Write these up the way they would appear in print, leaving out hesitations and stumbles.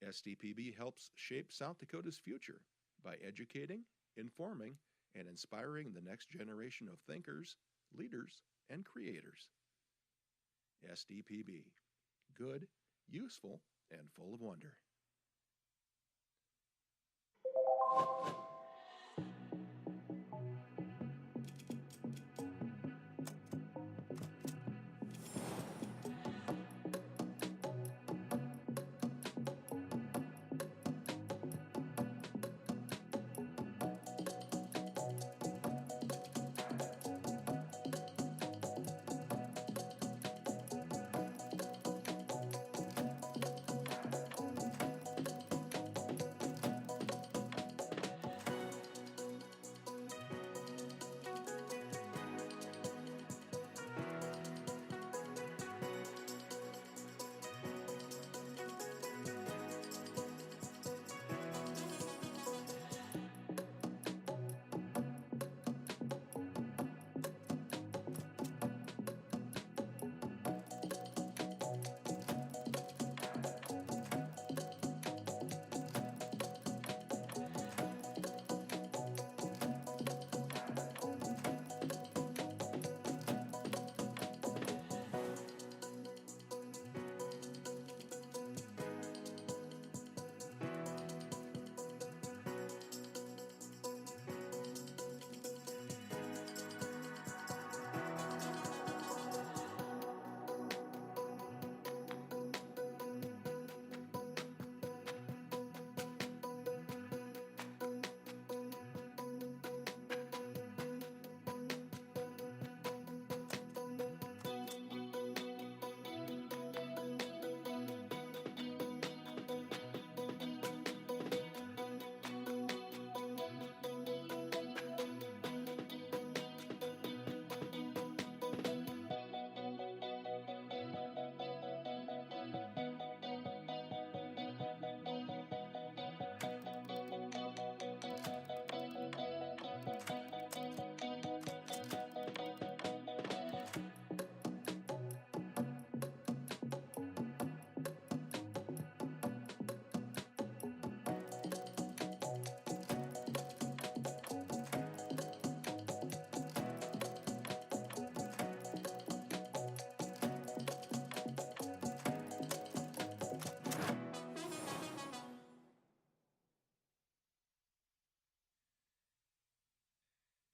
SDPB helps shape South Dakota's future by educating, informing, and inspiring the next generation of thinkers, leaders, and creators. SDPB. Good, useful, and full of wonder.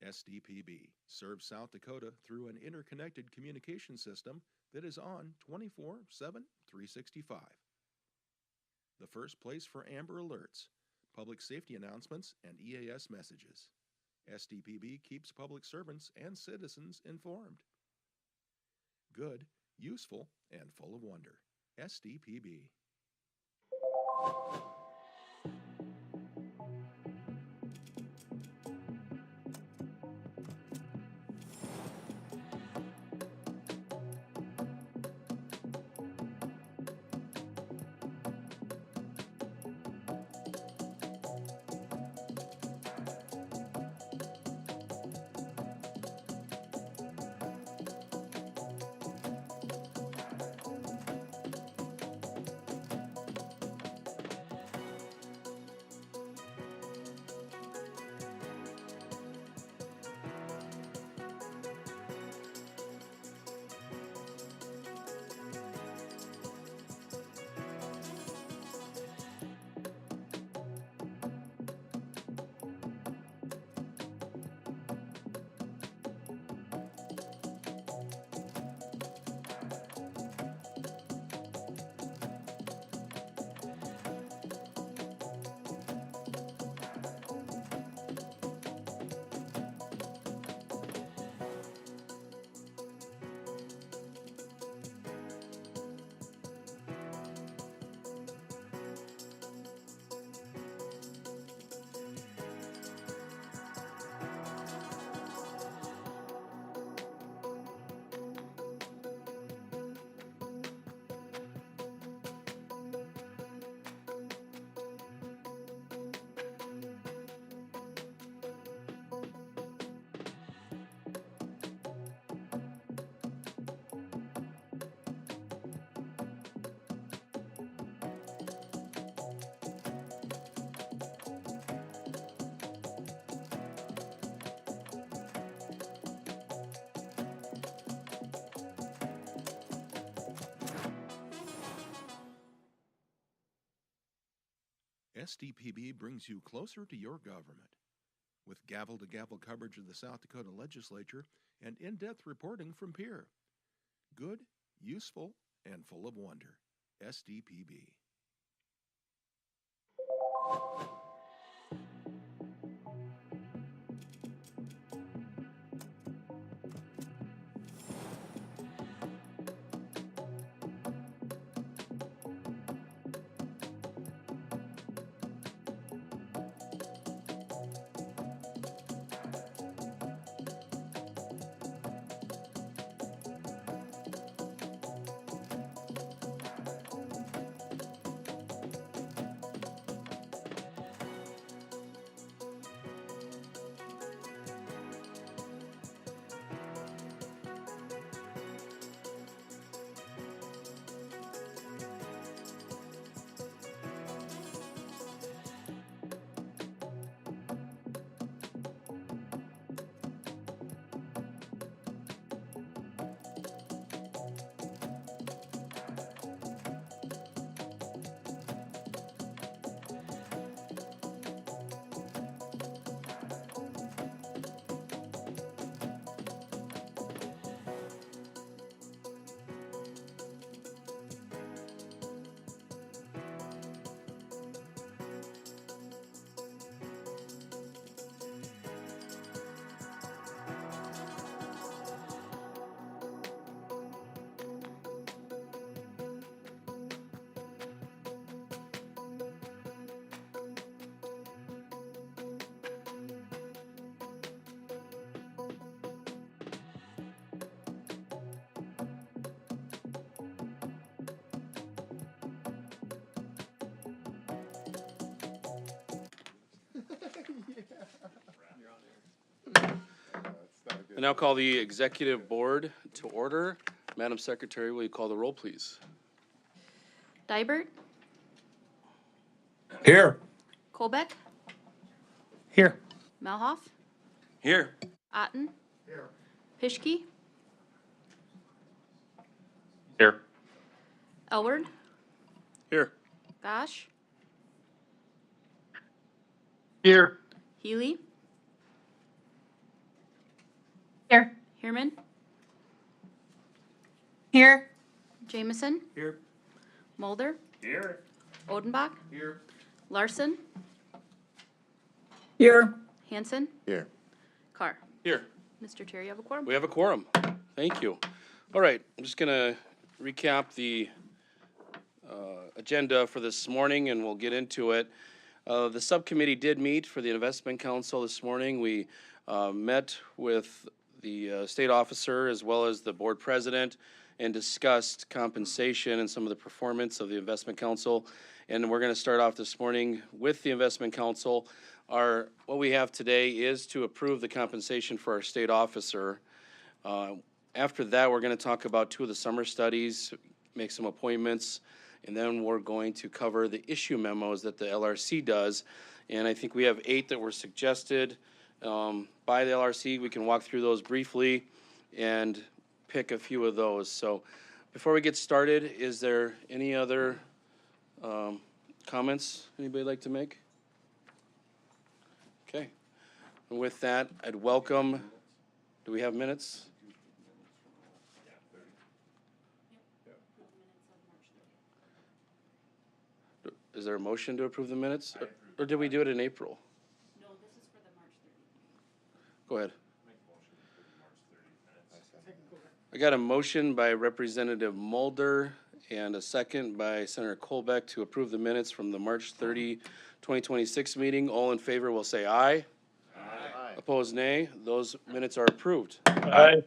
SDPB serves South Dakota through an interconnected communication system that is on 24/7, 365. The first place for Amber Alerts, public safety announcements, and EAS messages. SDPB keeps public servants and citizens informed. Good, useful, and full of wonder. SDPB. SDPB brings you closer to your government. With gavel-to-gavel coverage of the South Dakota legislature and in-depth reporting from Pierre. Good, useful, and full of wonder. SDPB. I now call the Executive Board to order. Madam Secretary, will you call the roll, please? Dybert, Here. Kolbeck, Here. Malhoff, Here. Otten, Pischke, Here. Elward, Here. Gosh, Here. Healy, Here. Heerman, Here. Jameson, Here. Mulder, Here. Odenbach, Here. Larson, Here. Hanson, Here. Carr. Here. Mr. Chair, you have a quorum. We have a quorum. Thank you. All right, I'm just gonna recap the agenda for this morning and we'll get into it. The subcommittee did meet for the Investment Council this morning. We met with the state officer as well as the board president and discussed compensation and some of the performance of the Investment Council. And we're gonna start off this morning with the Investment Council. What we have today is to approve the compensation for our state officer. After that, we're gonna talk about 2 of the summer studies, make some appointments, and then we're going to cover the issue memos that the LRC does. And I think we have 8 that were suggested by the LRC. We can walk through those briefly and pick a few of those. So before we get started, is there any other comments anybody like to make? Okay. And with that, I'd welcome, do we have minutes? Is there a motion to approve the minutes? Or did we do it in April? No, this is for the March 30th. Go ahead. I got a motion by Representative Mulder and a second by Senator Kolbeck to approve the minutes from the March 30, 2026 meeting. All in favor will say aye. Aye. Opposed, nay. Those minutes are approved. Aye.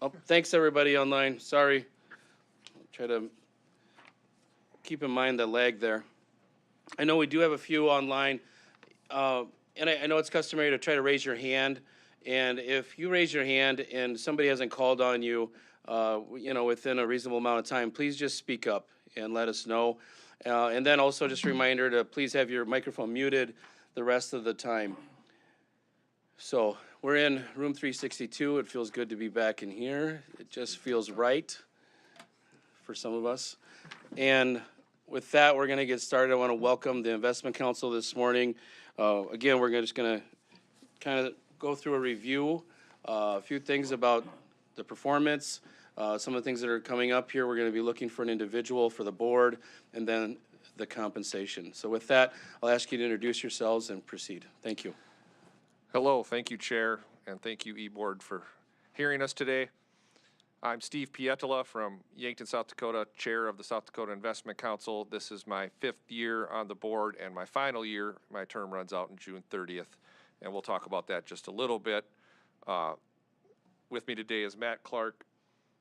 Oh, thanks, everybody online. Sorry. Try to keep in mind the lag there. I know we do have a few online, and I know it's customary to try to raise your hand. And if you raise your hand and somebody hasn't called on you, within a reasonable amount of time, please just speak up and let us know. And then also just a reminder to please have your microphone muted the rest of the time. So we're in room 362. It feels good to be back in here. It just feels right for some of us. And with that, we're going to get started. I want to welcome the Investment Council this morning. Again, we're just going to kind of go through a review, a few things about the performance, some of the things that are coming up here. We're going to be looking for an individual for the board, and then the compensation. So with that, I'll ask you to introduce yourselves and proceed. Thank you. Hello, thank you, Chair, and thank you, E-Board, for hearing us today. I'm Steve Pietola from Yankton, South Dakota, Chair of the South Dakota Investment Council. This is my 5th year on the board and my final year. My term runs out on June 30th, and we'll talk about that just a little bit. With me today is Matt Clark,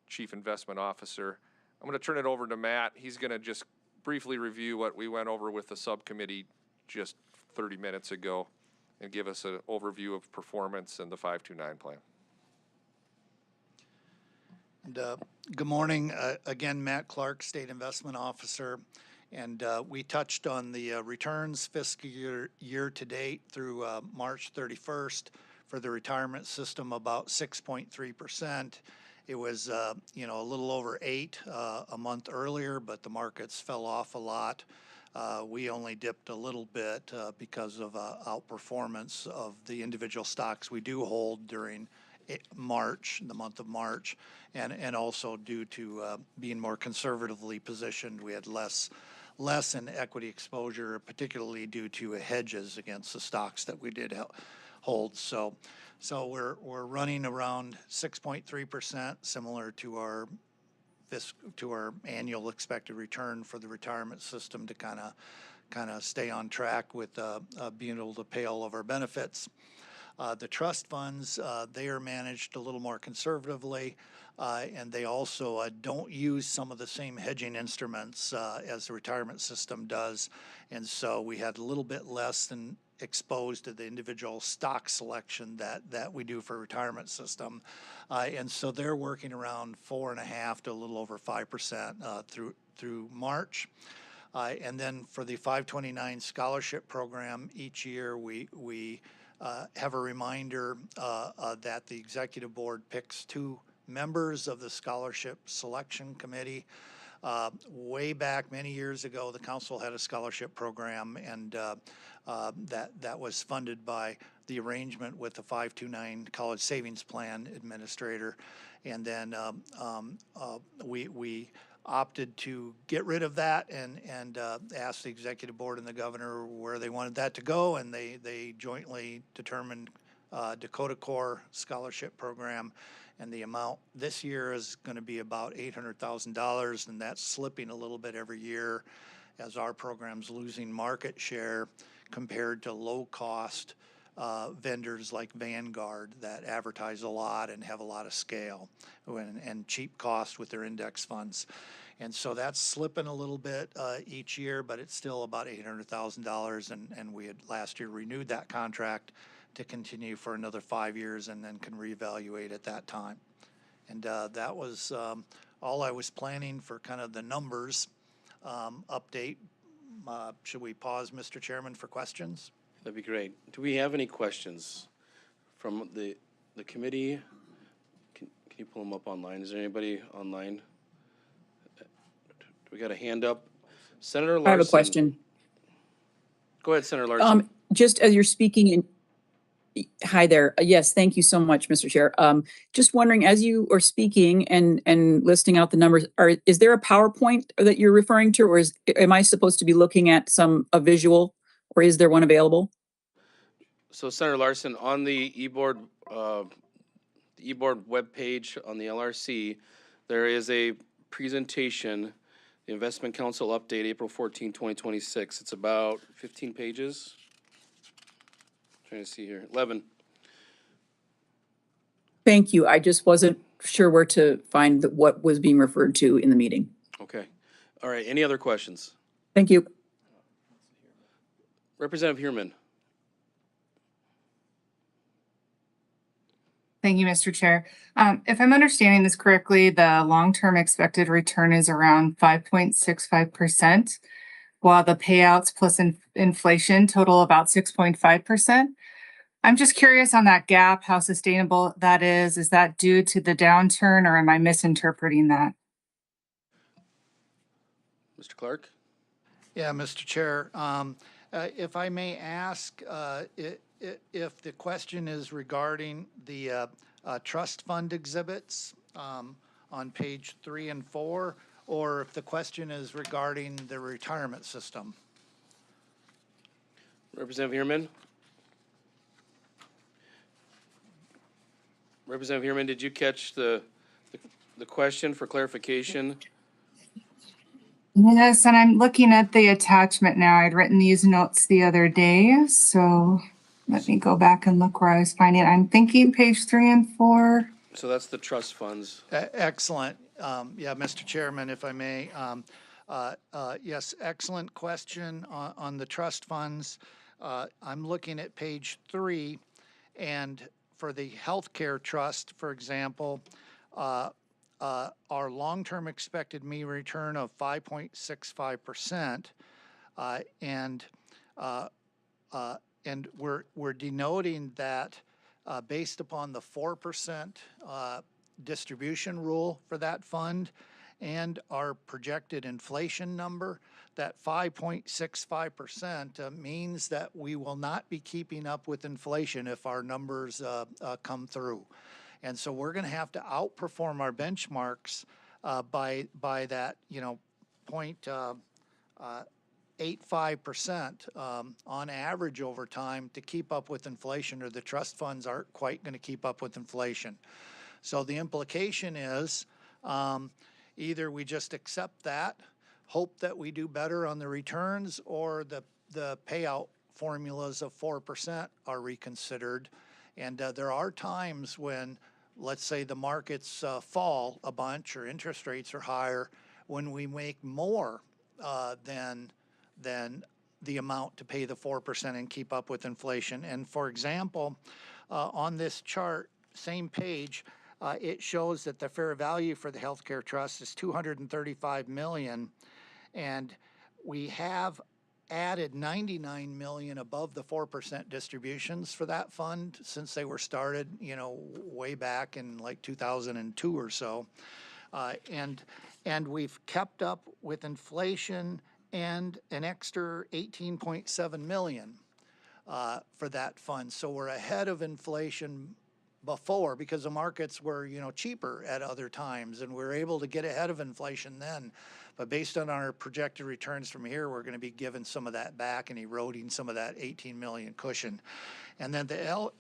Chief Investment Officer. I'm going to turn it over to Matt. He's going to just briefly review what we went over with the subcommittee just 30 minutes ago and give us an overview of performance and the 529 plan. And, good morning. Again, Matt Clark, State Investment Officer. And we touched on the returns fiscal year to date through March 31st for the retirement system, about 6.3%. It was, a little over 8 a month earlier, but the markets fell off a lot. We only dipped a little bit because of outperformance of the individual stocks we do hold during March, the month of March, and also due to being more conservatively positioned, we had less in equity exposure, particularly due to hedges against the stocks that we did hold. So we're running around 6.3%, similar to our annual expected return for the retirement system to kind of stay on track with being able to pay all of our benefits. The trust funds, they are managed a little more conservatively, and they also don't use some of the same hedging instruments as the retirement system does. And so we had a little bit less than exposed to the individual stock selection that we do for retirement system. And so they're working around 4.5 to a little over 5% through March. And then for the 529 scholarship program, each year we have a reminder that the executive board picks 2 members of the scholarship selection committee. Way back many years ago, the council had a scholarship program, and that was funded by the arrangement with the 529 College Savings Plan administrator. And then we opted to get rid of that and asked the executive board and the governor where they wanted that to go, and they jointly determined Dakota Core Scholarship Program, and the amount this year is going to be about $800,000, and that's slipping a little bit every year as our program's losing market share compared to low-cost vendors like Vanguard that advertise a lot and have a lot of scale and cheap cost with their index funds. And so that's slipping a little bit each year, but it's still about $800,000, and we had last year renewed that contract to continue for another 5 years and then can reevaluate at that time. And that was all I was planning for kind of the numbers update. Should we pause, Mr. Chairman, for questions? That'd be great. Do we have any questions from the committee? Can you pull them up online? Is there anybody online? We got a hand up. Senator Larson. I have a question. Go ahead, Senator Larson. Just as you're speaking hi there. Yes, thank you so much, Mr. Chair. Just wondering, as you are speaking and listing out the numbers, is there a PowerPoint that you're referring to, or am I supposed to be looking at a visual, or is there one available? So, Senator Larson, on the e-board webpage on the LRC, there is a presentation, the Investment Council Update, April 14, 2026. It's about 15 pages. Trying to see here, 11. Thank you. I just wasn't sure where to find what was being referred to in the meeting. Okay. All right. Any other questions? Thank you. Representative Heerman. Thank you, Mr. Chair. If I'm understanding this correctly, the long-term expected return is around 5.65%, while the payouts plus inflation total about 6.5%. I'm just curious on that gap, how sustainable that is. Is that due to the downturn, or am I misinterpreting that? Mr. Clark? Yeah, Mr. Chair, if I may ask, if the question is regarding the trust fund exhibits on page 3 and 4, or if the question is regarding the retirement system. Representative Heerman? Representative Heerman, did you catch the question for clarification? Yes, and I'm looking at the attachment now. I'd written these notes the other day, so let me go back and look where I was finding it. I'm thinking page 3 and 4. So that's the trust funds. Excellent. Yeah, Mr. Chairman, if I may. Yes, excellent question on the trust funds. I'm looking at page 3, and for the healthcare trust, for example, our long-term expected mean return of 5.65%, and we're denoting that based upon the 4% distribution rule for that fund and our projected inflation number. That 5.65% means that we will not be keeping up with inflation if our numbers come through. And so we're going to have to outperform our benchmarks by that, 0.85% on average over time to keep up with inflation, or the trust funds aren't quite going to keep up with inflation. So the implication is either we just accept that, hope that we do better on the returns, or the payout formulas of 4% are reconsidered. And there are times when, let's say, the markets fall a bunch or interest rates are higher, when we make more than the amount to pay the 4% and keep up with inflation. And for example, on this chart, same page, it shows that the fair value for the healthcare trust is $235 million, and we have added $99 million above the 4% distributions for that fund since they were started, way back in like 2002 or so. And we've kept up with inflation and an extra $18.7 million for that fund. So we're ahead of inflation before, because the markets were, cheaper at other times, and we're able to get ahead of inflation then. But based on our projected returns from here, we're going to be giving some of that back and eroding some of that 18 million cushion. And then the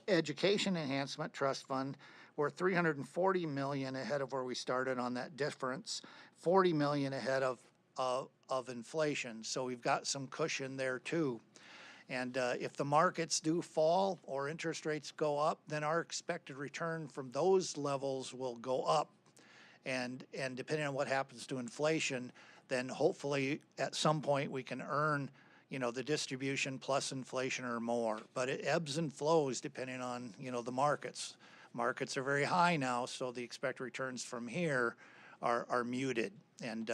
Education Enhancement Trust Fund, we're 340 million ahead of where we started on that difference, 40 million ahead of inflation. So we've got some cushion there too. And if the markets do fall or interest rates go up, then our expected return from those levels will go up. And depending on what happens to inflation, then hopefully at some point we can earn, the distribution plus inflation or more. But it ebbs and flows depending on, the markets. Markets are very high now, so the expected returns from here are muted. And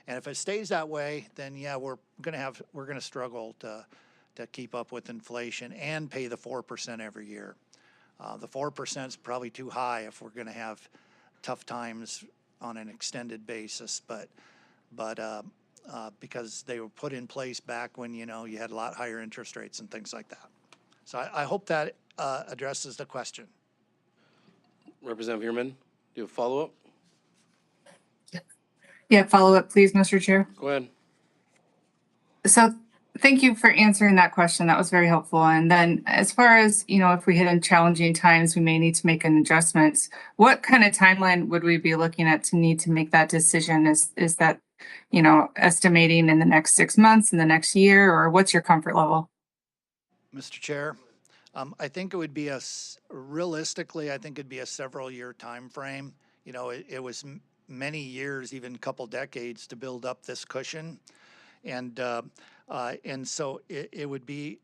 if it stays that way, then yeah, we're gonna struggle to keep up with inflation and pay the 4% every year. The 4% is probably too high if we're going to have tough times on an extended basis, but because they were put in place back when, you had a lot higher interest rates and things like that. So I hope that addresses the question. Representative Heerman, do you have a follow-up? Yeah, follow up, please, Mr. Chair. Go ahead. So thank you for answering that question. That was very helpful. And then as far as, if we hit in challenging times, we may need to make an adjustments. What kind of timeline would we be looking at to need to make that decision? Is that, estimating in the next 6 months, in the next year, or what's your comfort level? Mr. Chair, I think it would be realistically, I think it'd be a several year time frame. It was many years, even a couple decades to build up this cushion. And so it would be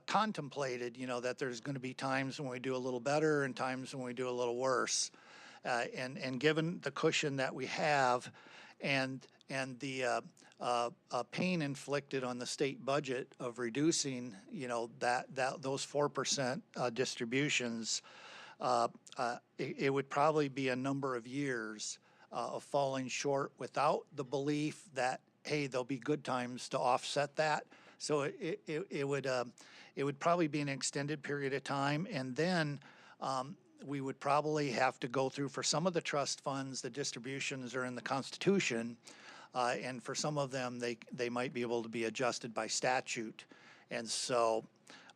contemplated, that there's going to be times when we do a little better and times when we do a little worse. And given the cushion that we have and the pain inflicted on the state budget of reducing, those 4% distributions, it would probably be a number of years of falling short without the belief that hey, there'll be good times to offset that. So it would probably be an extended period of time, and then we would probably have to go through, for some of the trust funds, the distributions are in the Constitution, and for some of them, they might be able to be adjusted by statute. And so,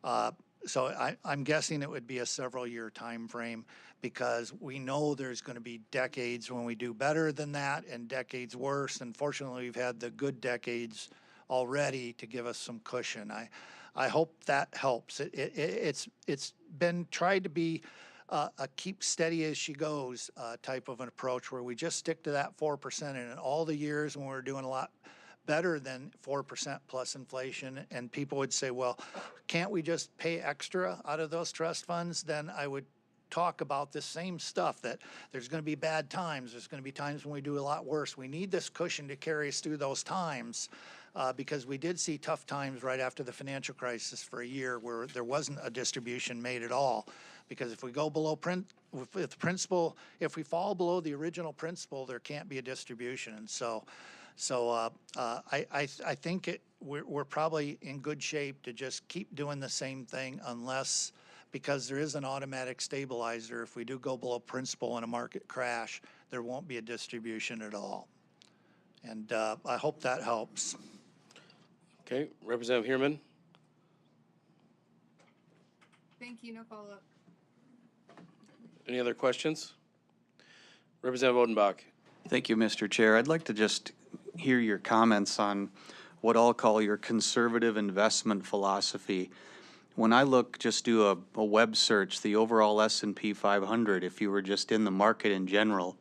I'm guessing it would be a several-year time frame, because we know there's going to be decades when we do better than that and decades worse. And fortunately, we've had the good decades already to give us some cushion. I hope that helps. It's been tried to be a keep steady as she goes type of an approach, where we just stick to that 4%. And in all the years when we're doing a lot better than 4% plus inflation, and people would say, well, can't we just pay extra out of those trust funds? Then I would talk about this same stuff, that there's going to be bad times. There's going to be times when we do a lot worse. We need this cushion to carry us through those times, because we did see tough times right after the financial crisis for a year where there wasn't a distribution made at all. Because if we go below if we fall below the original principal, there can't be a distribution. And so I think we're probably in good shape to just keep doing the same thing, unless, because there is an automatic stabilizer. If we do go below principal in a market crash, there won't be a distribution at all. And I hope that helps. Okay, Representative Heerman? Thank you, no follow-up. Any other questions? Representative Odenbach? Thank you, Mr. Chair. I'd like to just hear your comments on what I'll call your conservative investment philosophy. When I do a web search, the overall S&P 500, if you were just in the market in general,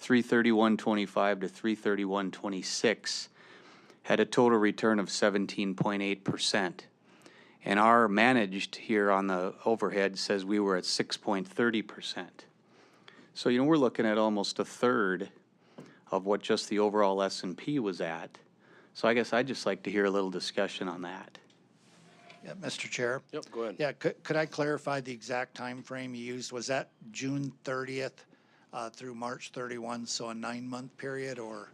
331.25 to 331.26, had a total return of 17.8%. And our managed here on the overhead says we were at 6.30%. So, we're looking at almost a third of what just the overall S&P was at. So I guess I'd just like to hear a little discussion on that. Yeah, Mr. Chair. Yep, go ahead. Yeah, could I clarify the exact time frame you used? Was that June 30th through March 31, so a 9-month period, or?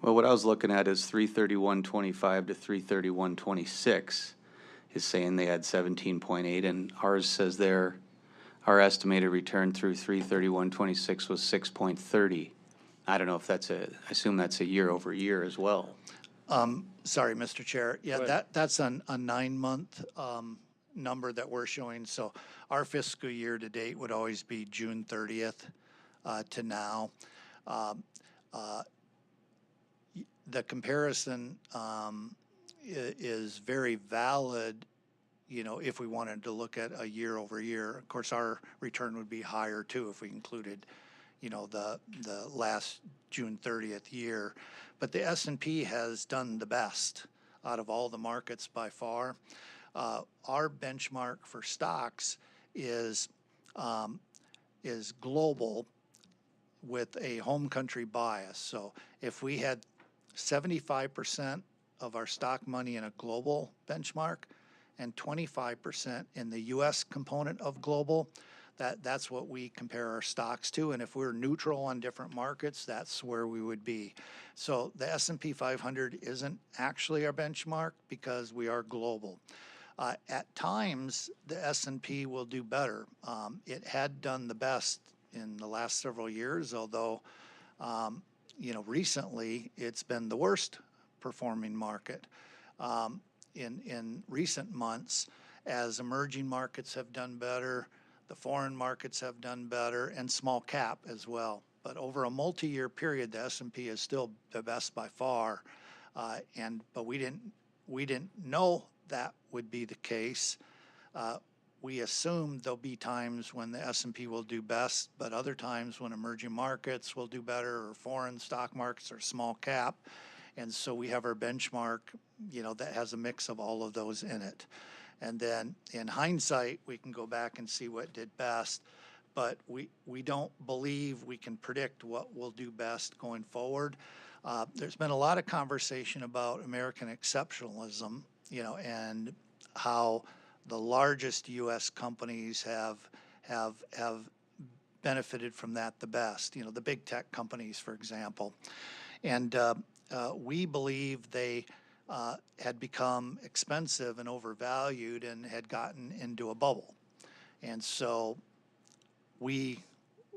Well, what I was looking at is 331.25 to 331.26 is saying they had 17.8, and ours says our estimated return through 331.26 was 6.30. I don't know if I assume that's a year over year as well. Sorry, Mr. Chair. Yeah, that's a 9-month number that we're showing. So our fiscal year to date would always be June 30th to now. The comparison is very valid, if we wanted to look at a year over year. Of course, our return would be higher too if we included the last June 30th year. But the S&P has done the best out of all the markets by far. Our benchmark for stocks is global with a home country bias. So if we had 75% of our stock money in a global benchmark and 25% in the U.S. component of global, that's what we compare our stocks to. And if we're neutral on different markets, that's where we would be. So the S&P 500 isn't actually our benchmark because we are global. At times, the S&P will do better. It had done the best in the last several years, although, recently it's been the worst performing market. In recent months, as emerging markets have done better, the foreign markets have done better, and small cap as well. But over a multi-year period, the S&P is still the best by far. But we didn't know that would be the case. We assume there'll be times when the S&P will do best, but other times when emerging markets will do better, or foreign stock markets, or small cap. And so we have our benchmark, that has a mix of all of those in it. And then in hindsight, we can go back and see what did best, but we don't believe we can predict what will do best going forward. There's been a lot of conversation about American exceptionalism, and how the largest U.S. companies have benefited from that the best, the big tech companies, for example. And we believe they had become expensive and overvalued and had gotten into a bubble. And so we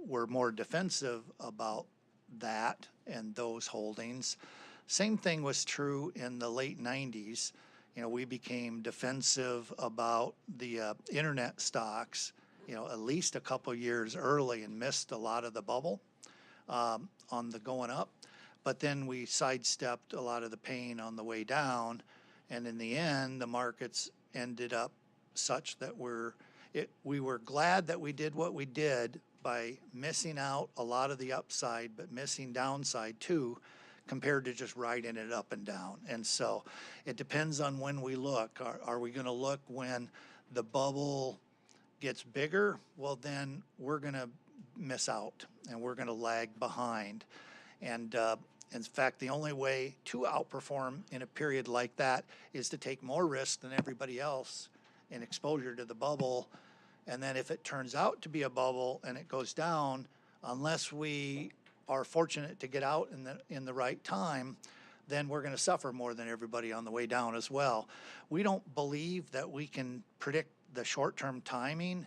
were more defensive about that and those holdings. Same thing was true in the late 90s. You know, we became defensive about the internet stocks, you know, at least a couple years early and missed a lot of the bubble on the going up. But then we sidestepped a lot of the pain on the way down. And in the end, the markets ended up such that we were glad that we did what we did by missing out a lot of the upside, but missing downside too, compared to just riding it up and down. And so it depends on when we look. Are we going to look when the bubble gets bigger? Well, then we're going to miss out and we're going to lag behind. And in fact, the only way to outperform in a period like that is to take more risk than everybody else in exposure to the bubble. And then if it turns out to be a bubble and it goes down, unless we are fortunate to get out in the right time, then we're going to suffer more than everybody on the way down as well. We don't believe that we can predict the short-term timing.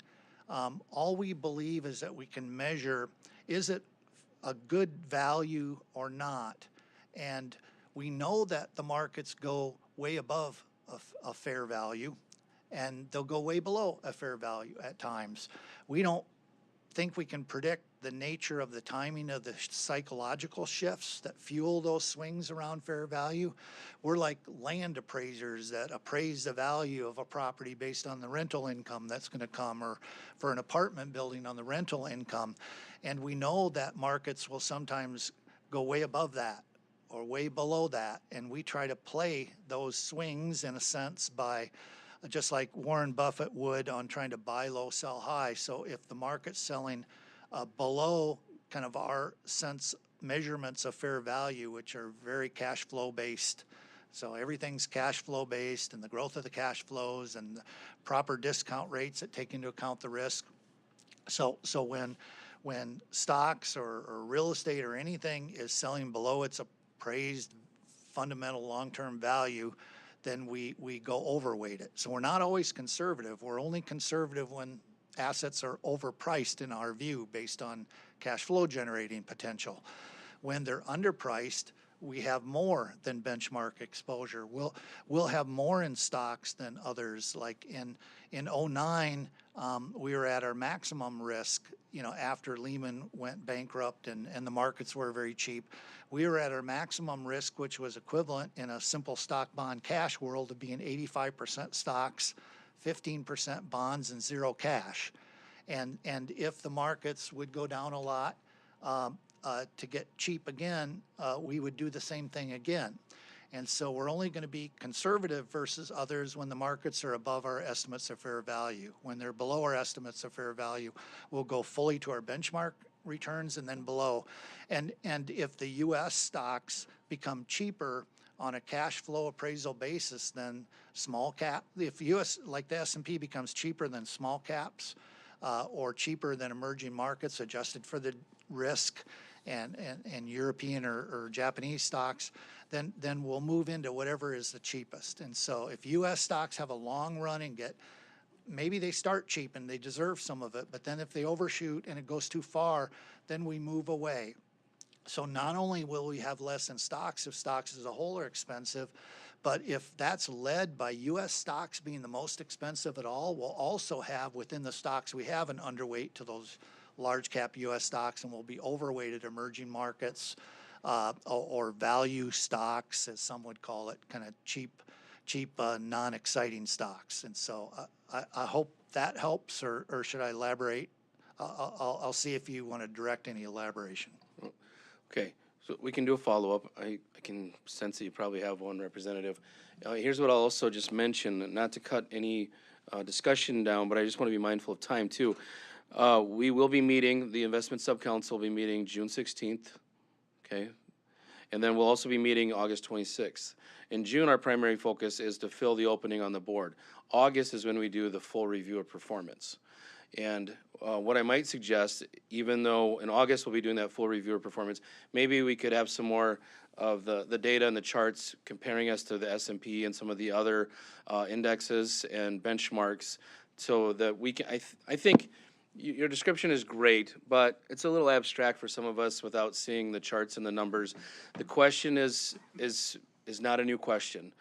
All we believe is that we can measure, is it a good value or not? And we know that the markets go way above a fair value, and they'll go way below a fair value at times. We don't think we can predict the nature of the timing of the psychological shifts that fuel those swings around fair value. We're like land appraisers that appraise the value of a property based on the rental income that's going to come, or for an apartment building on the rental income. And we know that markets will sometimes go way above that or way below that. And we try to play those swings in a sense by, just like Warren Buffett would on trying to buy low, sell high. So if the market's selling below kind of our sense measurements of fair value, which are very cash flow based, so everything's cash flow based, and the growth of the cash flows and the proper discount rates that take into account the risk. So when stocks or real estate or anything is selling below its appraised fundamental long-term value, then we go overweight it. So we're not always conservative. We're only conservative when assets are overpriced in our view based on cash flow generating potential. When they're underpriced, we have more than benchmark exposure. We'll have more in stocks than others. Like in 2009, we were at our maximum risk, you know, after Lehman went bankrupt and the markets were very cheap. We were at our maximum risk, which was equivalent in a simple stock bond cash world of being 85% stocks, 15% bonds, and 0 cash. And if the markets would go down a lot to get cheap again, we would do the same thing again. And so we're only going to be conservative versus others when the markets are above our estimates of fair value. When they're below our estimates of fair value, we'll go fully to our benchmark returns and then below. And if the U.S. stocks become cheaper on a cash flow appraisal basis than small cap, if U.S. like the S&P becomes cheaper than small caps or cheaper than emerging markets adjusted for the risk, and European or Japanese stocks, then we'll move into whatever is the cheapest. And so if U.S. stocks have a long run and maybe they start cheap and they deserve some of it, but then if they overshoot and it goes too far, then we move away. So not only will we have less in stocks if stocks as a whole are expensive, but if that's led by U.S. stocks being the most expensive at all, we'll also have within the stocks we have an underweight to those large cap U.S. stocks, and we'll be overweighted emerging markets or value stocks, as some would call it, kind of cheap, non-exciting stocks. And so I hope that helps, or should I elaborate? I'll see if you want to direct any elaboration. Okay, so we can do a follow-up. I can sense that you probably have one, Representative. Here's what I'll also just mention, not to cut any discussion down, but I just want to be mindful of time too. We will be meeting, the Investment Subcouncil will be meeting June 16th, okay? And then we'll also be meeting August 26th. In June, our primary focus is to fill the opening on the board. August is when we do the full review of performance. And what I might suggest, even though in August we'll be doing that full review of performance, maybe we could have some more of the data and the charts comparing us to the S&P and some of the other indexes and benchmarks, so that we can, I think your description is great, but it's a little abstract for some of us without seeing the charts and the numbers. The question is not a new question.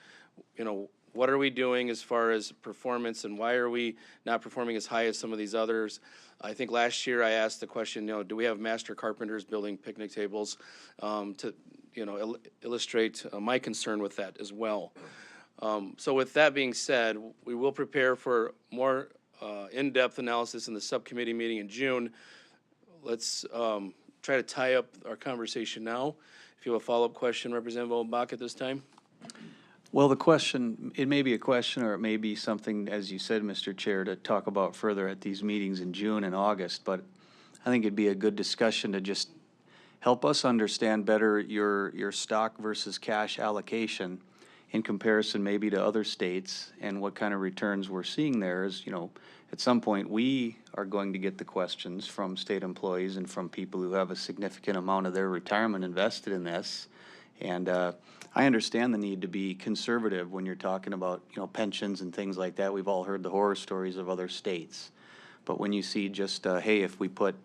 You know, what are we doing as far as performance, and why are we not performing as high as some of these others? I think last year I asked the question, you know, do we have master carpenters building picnic tables, to, you know, illustrate my concern with that as well. So with that being said, we will prepare for more in-depth analysis in the subcommittee meeting in June. Let's try to tie up our conversation now. If you have a follow-up question, Representative Olbach, at this time. Well, the question, it may be a question, or it may be something, as you said, Mr. Chair, to talk about further at these meetings in June and August, but I think it'd be a good discussion to just help us understand better your stock versus cash allocation in comparison maybe to other states, and what kind of returns we're seeing there. Is, you know, at some point, we are going to get the questions from state employees and from people who have a significant amount of their retirement invested in this. And I understand the need to be conservative when you're talking about, you know, pensions and things like that. We've all heard the horror stories of other states. But when you see just, hey, if we put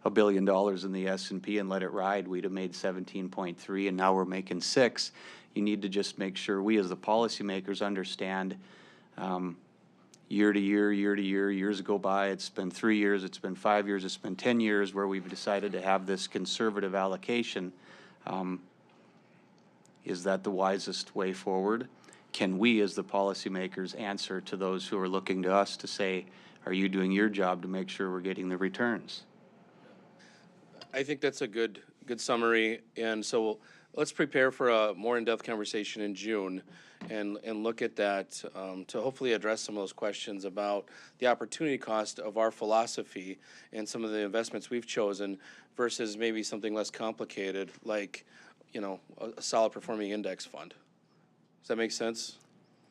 $1 billion in the S&P and let it ride, we'd have made 17.3, and now we're making 6. You need to just make sure we as the policymakers understand year to year, years go by. It's been 3 years, it's been 5 years, it's been 10 years where we've decided to have this conservative allocation. Is that the wisest way forward? Can we as the policymakers answer to those who are looking to us to say, are you doing your job to make sure we're getting the returns? I think that's a good summary, and so let's prepare for a more in-depth conversation in June and look at that to hopefully address some of those questions about the opportunity cost of our philosophy and some of the investments we've chosen versus maybe something less complicated like, you know, a solid performing index fund. Does that make sense?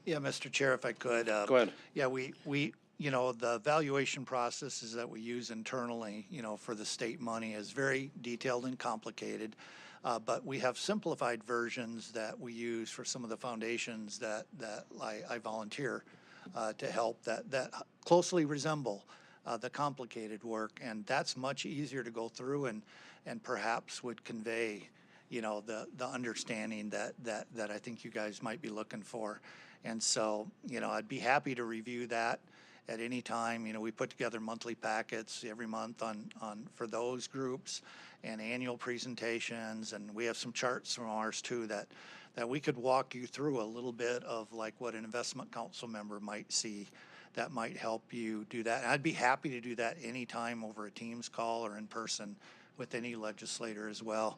Yeah, Mr. Chair, if I could. Go ahead. Yeah, we you know, the valuation processes that we use internally, you know, for the state money is very detailed and complicated. But we have simplified versions that we use for some of the foundations that I volunteer to help that closely resemble the complicated work. And that's much easier to go through and perhaps would convey, you know, the understanding that I think you guys might be looking for. And so, you know, I'd be happy to review that at any time. You know, we put together monthly packets every month on for those groups and annual presentations, and we have some charts from ours too that we could walk you through a little bit of like what an investment council member might see that might help you do that. And I'd be happy to do that anytime over a Teams call or in person with any legislator as well.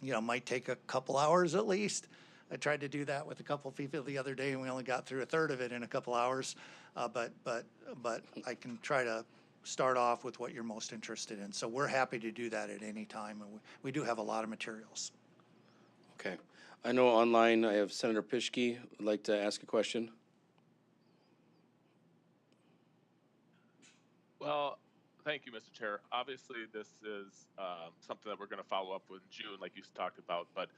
You know, might take a couple hours at least. I tried to do that with a couple people the other day, and we only got through a third of it in a couple hours. But I can try to start off with what you're most interested in. So we're happy to do that at any time, and we do have a lot of materials. Okay. I know online I have Senator Pischke would like to ask a question. Well, thank you, Mr. Chair. Obviously, this is something that we're going to follow up with in June, like you talked about. But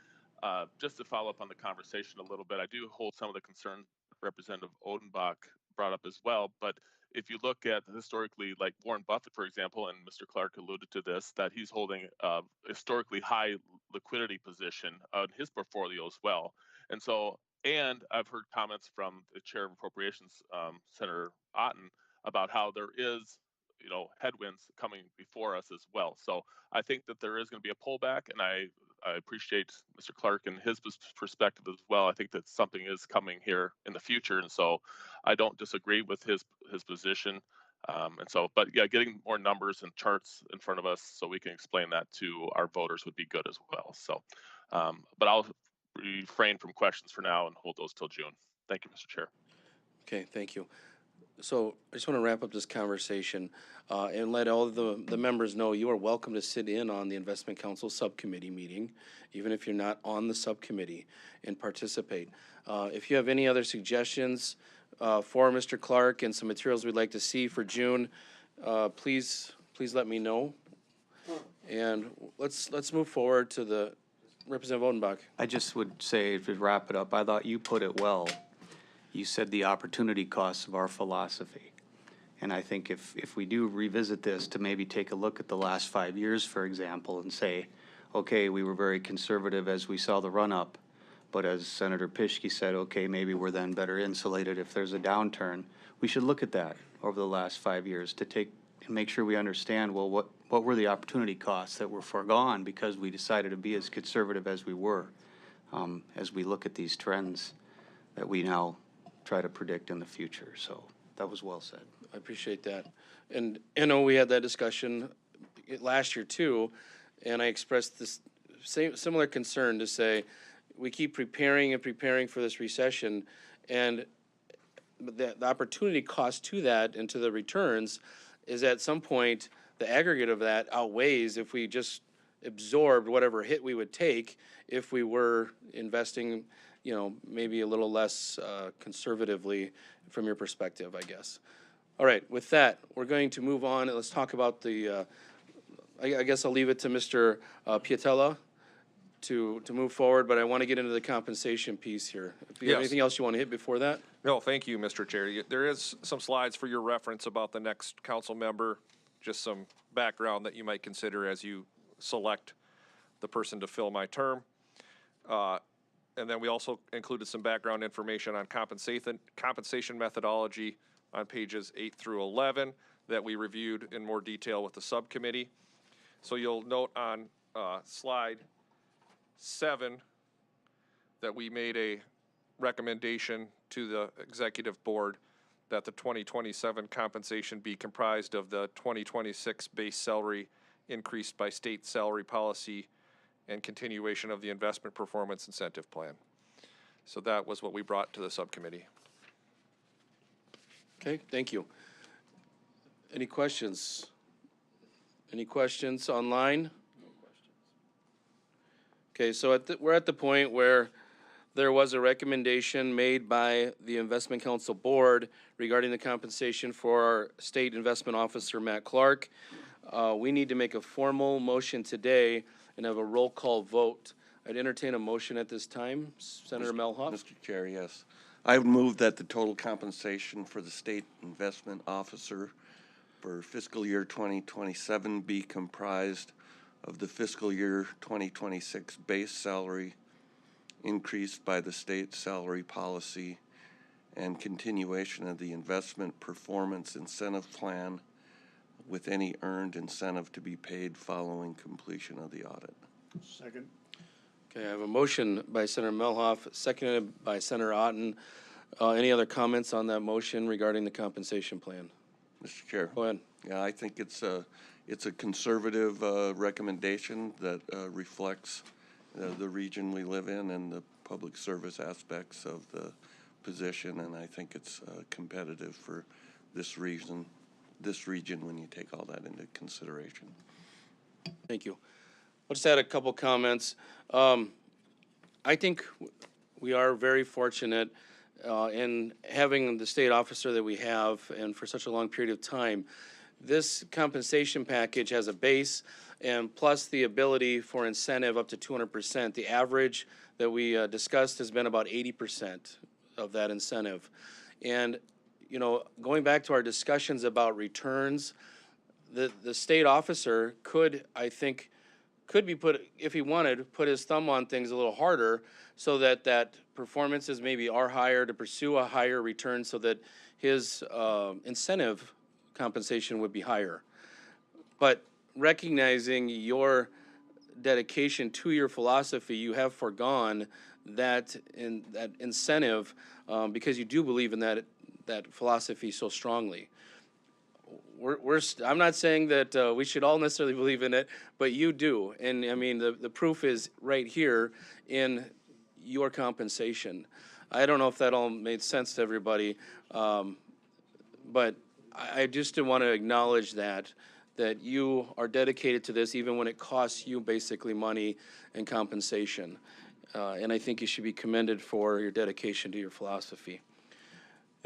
just to follow up on the conversation a little bit, I do hold some of the concerns Representative Odenbach brought up as well. But if you look at historically, like Warren Buffett, for example, and Mr. Clark alluded to this, that he's holding a historically high liquidity position on his portfolio as well. And so, and I've heard comments from the Chair of Appropriations, Senator Otten, about how there is, you know, headwinds coming before us as well. So I think that there is going to be a pullback, and I appreciate Mr. Clark and his perspective as well. I think that something is coming here in the future, and so I don't disagree with his position. And so, but yeah, getting more numbers and charts in front of us so we can explain that to our voters would be good as well. So, but I'll refrain from questions for now and hold those till June. Thank you, Mr. Chair. Okay, thank you. So I just want to wrap up this conversation and let all the members know you are welcome to sit in on the Investment Council subcommittee meeting, even if you're not on the subcommittee, and participate. If you have any other suggestions for Mr. Clark and some materials we'd like to see for June, please let me know. And let's move forward to the Representative Odenbach. I just would say, to wrap it up, I thought you put it well. You said the opportunity costs of our philosophy. And I think if we do revisit this, to maybe take a look at the last 5 years, for example, and say, okay, we were very conservative as we saw the run-up, but as Senator Pischke said, okay, maybe we're then better insulated if there's a downturn. We should look at that over the last 5 years to make sure we understand, well, what were the opportunity costs that were foregone because we decided to be as conservative as we were, as we look at these trends that we now try to predict in the future. So that was well said. I appreciate that. And I know we had that discussion last year too, and I expressed this similar concern to say, we keep preparing and preparing for this recession, and the opportunity cost to that and to the returns is at some point, the aggregate of that outweighs if we just absorbed whatever hit we would take if we were investing, maybe a little less conservatively from your perspective, I guess. All right, with that, we're going to move on. Let's talk about the, I guess I'll leave it to Mr. Piatella to move forward, but I want to get into the compensation piece here. If you have Yes. anything else you want to hit before that? No, thank you, Mr. Chair. There is some slides for your reference about the next council member, just some background that you might consider as you select the person to fill my term. And then we also included some background information on compensation methodology on pages 8 through 11 that we reviewed in more detail with the subcommittee. So you'll note on slide 7 that we made a recommendation to the executive board that the 2027 compensation be comprised of the 2026 base salary increased by state salary policy and continuation of the investment performance incentive plan. So that was what we brought to the subcommittee. Okay, thank you. Any questions? Any questions online? No questions. Okay, so we're at the point where there was a recommendation made by the Investment Council Board regarding the compensation for our State Investment Officer, Matt Clark. We need to make a formal motion today and have a roll call vote. I'd entertain a motion at this time. Senator Melhoff? Mr. Chair, yes. I would move that the total compensation for the State Investment Officer for fiscal year 2027 be comprised of the fiscal year 2026 base salary increased by the state salary policy and continuation of the investment performance incentive plan with any earned incentive to be paid following completion of the audit. Second. Okay, I have a motion by Senator Melhoff, seconded by Senator Otten. Any other comments on that motion regarding the compensation plan? Mr. Chair. Go ahead. Yeah, I think it's a conservative recommendation that reflects the region we live in and the public service aspects of the position, and I think it's competitive for this region when you take all that into consideration. Thank you. I'll just add a couple comments. I think we are very fortunate in having the state officer that we have and for such a long period of time. This compensation package has a base and plus the ability for incentive up to 200%. The average that we discussed has been about 80% of that incentive. And, going back to our discussions about returns, the state officer could, I think, be put, if he wanted, put his thumb on things a little harder so that performances maybe are higher to pursue a higher return so that his incentive compensation would be higher. But recognizing your dedication to your philosophy, you have forgone that incentive because you do believe in that philosophy so strongly. I'm not saying that we should all necessarily believe in it, but you do. And I mean, the proof is right here in your compensation. I don't know if that all made sense to everybody, but I just want to acknowledge that you are dedicated to this even when it costs you basically money and compensation. And I think you should be commended for your dedication to your philosophy.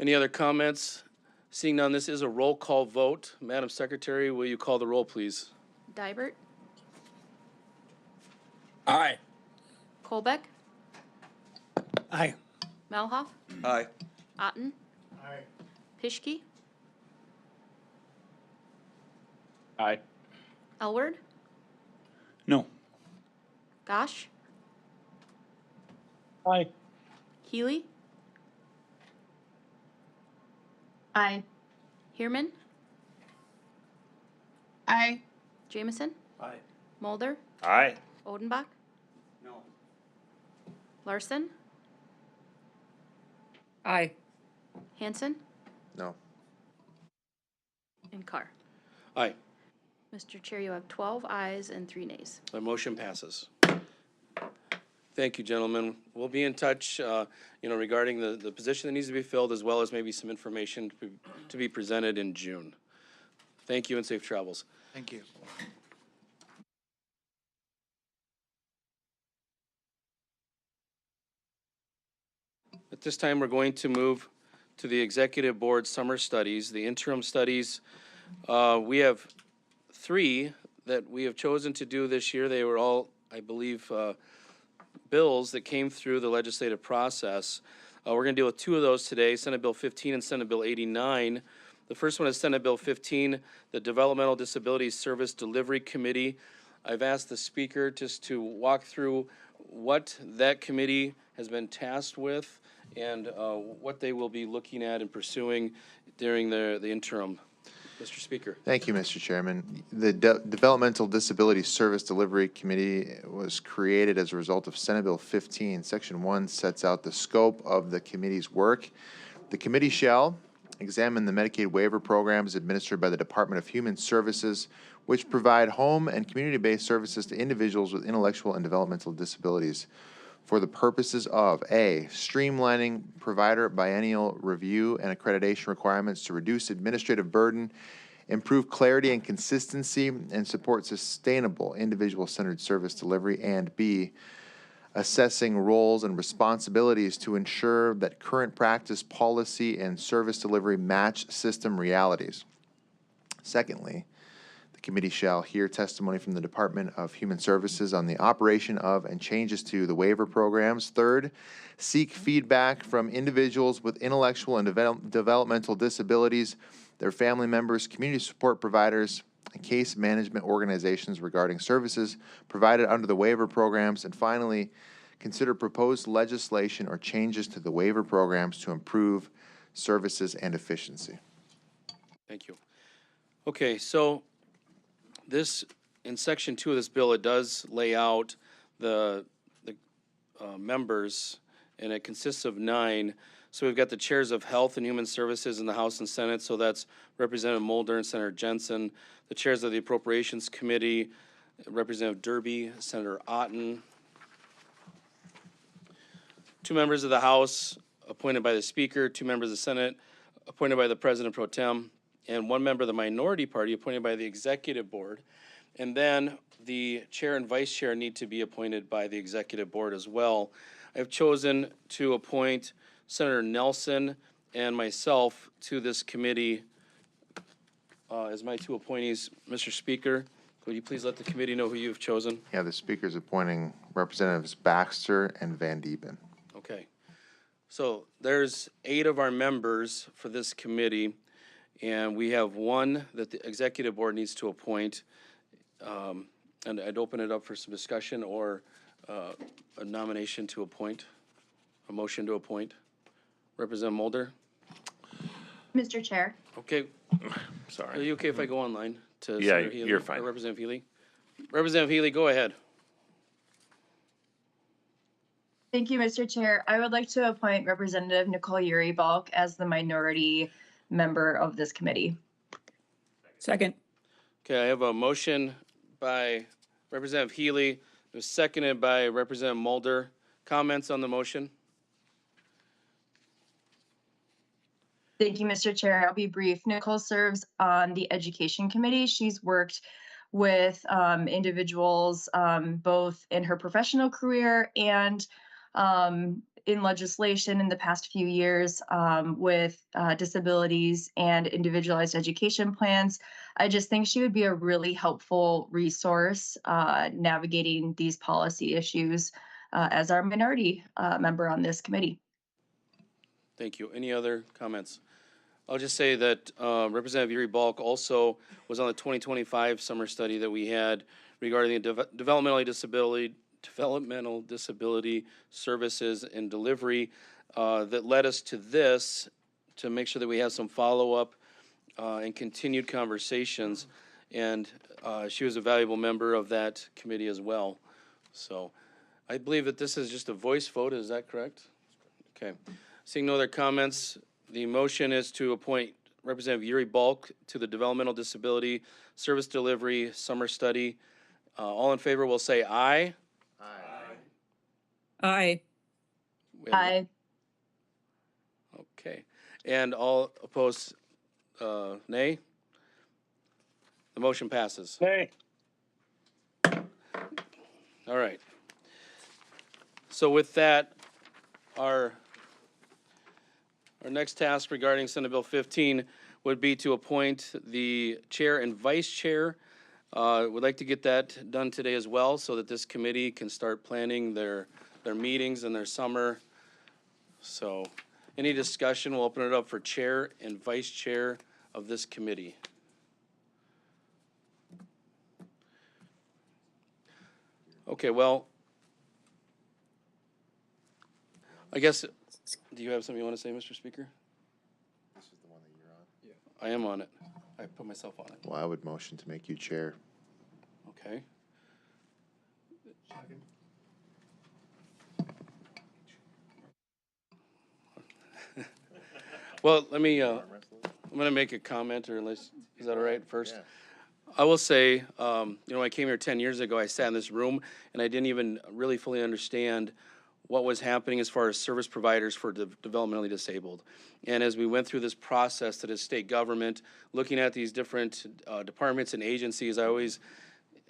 Any other comments? Seeing none, this is a roll call vote. Madam Secretary, will you call the roll, please? Dibert, Aye. Colbeck, Aye. Melhoff, Aye. Otten, Aye. Pischke, Aye. Elward, No. Gosh, Aye. Healy, Aye. Heerman, Aye. Jameson, Aye. Mulder, Aye. Odenbach, No. Larson, Aye. Hanson, No. and Carr. Aye. Mr. Chair, you have 12 ayes and 3 nays. The motion passes. Thank you, gentlemen. We'll be in touch, regarding the position that needs to be filled, as well as maybe some information to be presented in June. Thank you and safe travels. Thank you. At this time, we're going to move to the Executive Board Summer Studies, the interim studies. We have 3 that we have chosen to do this year. They were all, I believe, bills that came through the legislative process. We're going to deal with 2 of those today, Senate Bill 15 and Senate Bill 89. The first one is Senate Bill 15, the Developmental Disabilities Service Delivery Committee. I've asked the speaker just to walk through what that committee has been tasked with and what they will be looking at and pursuing during the interim. Mr. Speaker. Thank you, Mr. Chairman. The Developmental Disability Service Delivery Committee was created as a result of Senate Bill 15. Section 1 sets out the scope of the committee's work. The committee shall examine the Medicaid waiver programs administered by the Department of Human Services, which provide home and community-based services to individuals with intellectual and developmental disabilities, for the purposes of A, streamlining provider biennial review and accreditation requirements to reduce administrative burden, improve clarity and consistency, and support sustainable individual-centered service delivery, and B, assessing roles and responsibilities to ensure that current practice, policy, and service delivery match system realities. Secondly, the committee shall hear testimony from the Department of Human Services on the operation of and changes to the waiver programs. Third, seek feedback from individuals with intellectual and developmental disabilities, their family members, community support providers, and case management organizations regarding services provided under the waiver programs. And finally, consider proposed legislation or changes to the waiver programs to improve services and efficiency. Thank you. Okay, so this, in section 2 of this bill, it does lay out the members, and it consists of 9. So we've got the chairs of Health and Human Services in the House and Senate, so that's Representative Mulder and Senator Jensen. The chairs of the Appropriations Committee, Representative Derby, Senator Otten. 2 members of the House appointed by the Speaker, 2 members of the Senate appointed by the President Pro Tem, and 1 member of the Minority Party appointed by the Executive Board. And then the chair and vice chair need to be appointed by the Executive Board as well. I've chosen to appoint Senator Nelson and myself to this committee as my 2 appointees. Mr. Speaker, would you please let the committee know who you've chosen? Yeah, the speaker's appointing Representatives Baxter and Van Diepen. Okay. So there's 8 of our members for this committee, and we have 1 that the Executive Board needs to appoint. And I'd open it up for some discussion or a nomination to appoint, a motion to appoint. Representative Mulder? Mr. Chair. Okay. Sorry. Are you okay if I go online to Yeah, Senator Healy? you're fine. Or Representative Healy? Representative Healy, go ahead. Thank you, Mr. Chair. I would like to appoint Representative Nicole Uri-Balk as the minority member of this committee. Second. Okay, I have a motion by Representative Healy. It was seconded by Representative Mulder. Comments on the motion? Thank you, Mr. Chair. I'll be brief. Nicole serves on the Education Committee. She's worked with individuals both in her professional career and in legislation in the past few years with disabilities and individualized education plans. I just think she would be a really helpful resource navigating these policy issues as our minority member on this committee. Thank you. Any other comments? I'll just say that Representative Yuri Balk also was on the 2025 summer study that we had regarding the developmental disability services and delivery that led us to this, to make sure that we have some follow-up and continued conversations. And she was a valuable member of that committee as well. So I believe that this is just a voice vote. Is that correct? Okay. Seeing no other comments, the motion is to appoint Representative Yuri Balk to the Developmental Disability Service Delivery Summer Study. All in favor will say aye. Aye. We have- Aye. Okay. And all opposed, nay? The motion passes. Nay. All right. So with that, our next task regarding Senate Bill 15 would be to appoint the chair and vice chair. We'd like to get that done today as well so that this committee can start planning their meetings and their summer. So any discussion, we'll open it up for chair and vice chair of this committee. Okay, well, I guess, do you have something you want to say, Mr. Speaker? This is the one that you're on. I am on it. I put myself on it. Well, I would motion to make you chair. Okay. Well, let me, I'm gonna make a comment, or unless, is that all right first? Yeah. I will say, when I came here 10 years ago, I sat in this room and I didn't even really fully understand what was happening as far as service providers for developmentally disabled. And as we went through this process to the state government, looking at these different departments and agencies, I always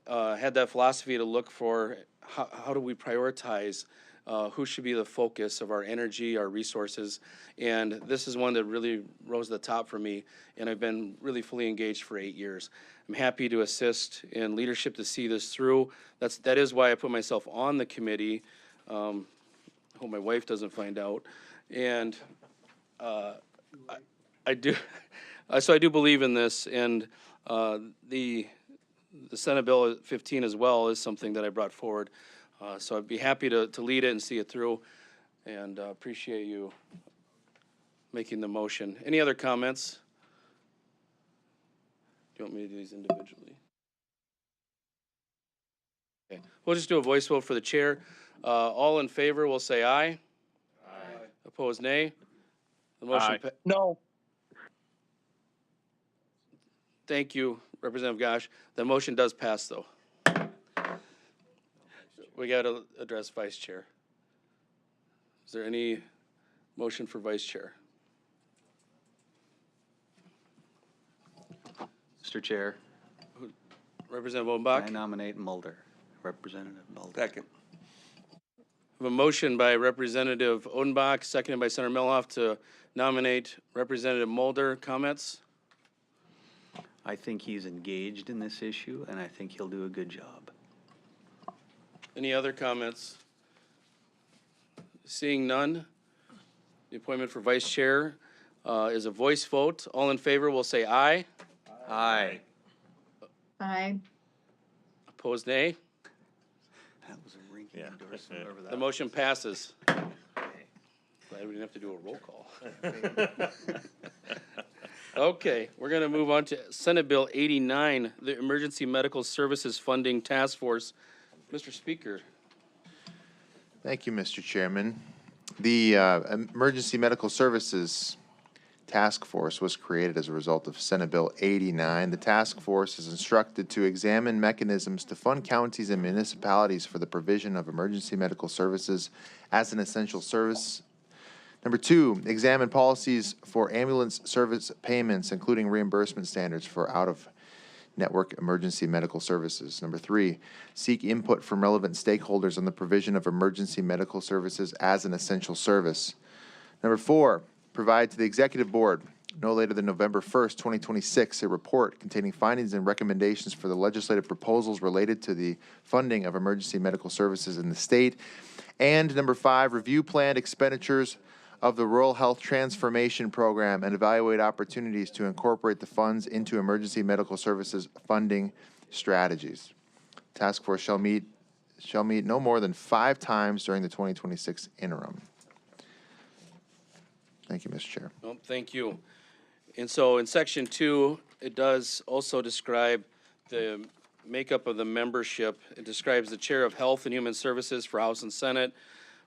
had that philosophy to look for how do we prioritize who should be the focus of our energy, our resources. And this is one that really rose to the top for me, and I've been really fully engaged for 8 years. I'm happy to assist in leadership to see this through. That is why I put myself on the committee. I hope my wife doesn't find out. And I do, so I do believe in this, and the Senate Bill 15 as well is something that I brought forward. So I'd be happy to lead it and see it through, and appreciate you making the motion. Any other comments? Do you want me to do these individually? Okay, we'll just do a voice vote for the chair. All in favor will say aye. Aye. Opposed, nay. The motion. No. Thank you, Representative Gosh. The motion does pass, though. We got to address vice chair. Is there any motion for vice chair? Mr. Chair, Representative Odenbach? I nominate Mulder, Representative Mulder. Second. We have a motion by Representative Odenbach, seconded by Senator Melhoff to nominate Representative Mulder. Comments? I think he's engaged in this issue, and I think he'll do a good job. Any other comments? Seeing none, the appointment for vice chair is a voice vote. All in favor will say aye. Aye. Aye. Opposed, nay. That was a rinky endorsement over that. The motion passes. Glad we didn't have to do a roll call. Okay, we're going to move on to Senate Bill 89, the Emergency Medical Services Funding Task Force. Mr. Speaker. Thank you, Mr. Chairman. The Emergency Medical Services Task Force was created as a result of Senate Bill 89. The task force is instructed to examine mechanisms to fund counties and municipalities for the provision of emergency medical services as an essential service. Number 2, examine policies for ambulance service payments, including reimbursement standards for Network Emergency Medical Services. Number 3, seek input from relevant stakeholders on the provision of emergency medical services as an essential service. Number 4, provide to the Executive Board, no later than November 1st, 2026, a report containing findings and recommendations for the legislative proposals related to the funding of emergency medical services in the state. And number 5, review planned expenditures of the Rural Health Transformation Program and evaluate opportunities to incorporate the funds into emergency medical services funding strategies. Task force shall meet no more than 5 times during the 2026 interim. Thank you, Mr. Chair. Well, thank you. And so in section 2, it does also describe the makeup of the membership. It describes the Chair of Health and Human Services for House and Senate,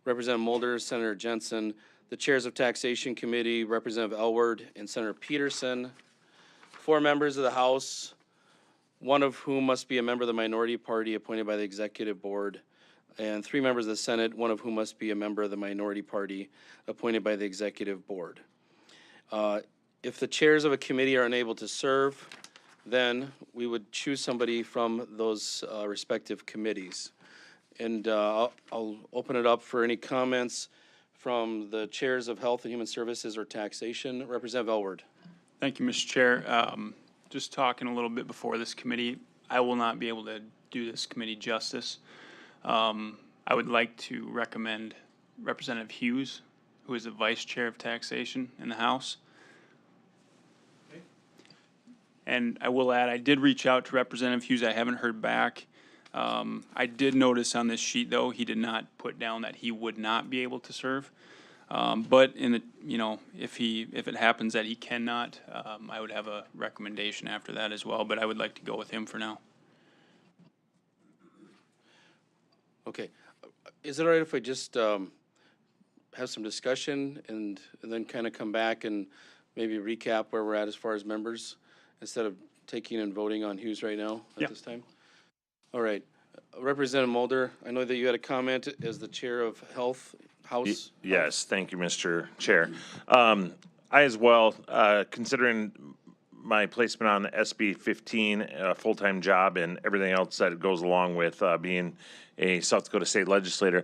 Representative Mulder, Senator Jensen, the Chairs of Taxation Committee, Representative Elward and Senator Peterson, 4 members of the House, 1 of whom must be a member of the minority party appointed by the Executive Board, and 3 members of the Senate, 1 of whom must be a member of the minority party appointed by the Executive Board. If the chairs of a committee are unable to serve, then we would choose somebody from those respective committees. And I'll open it up for any comments from the chairs of Health and Human Services or Taxation. Representative Elward. Thank you, Mr. Chair. Just talking a little bit before this committee, I will not be able to do this committee justice. I would like to recommend Representative Hughes, who is the Vice Chair of Taxation in the House. And I will add, I did reach out to Representative Hughes. I haven't heard back. I did notice on this sheet, though, he did not put down that he would not be able to serve. But in the, if it happens that he cannot, I would have a recommendation after that as well. But I would like to go with him for now. Okay. Is it all right if I just have some discussion and then kind of come back and maybe recap where we're at as far as members instead of taking and voting on Hughes right now at this time? All right. Representative Mulder, I know that you had a comment as the Chair of Health House. Yes, thank you, Mr. Chair. I as well, considering my placement on SB 15, a full-time job, and everything else that goes along with being a South Dakota State legislator,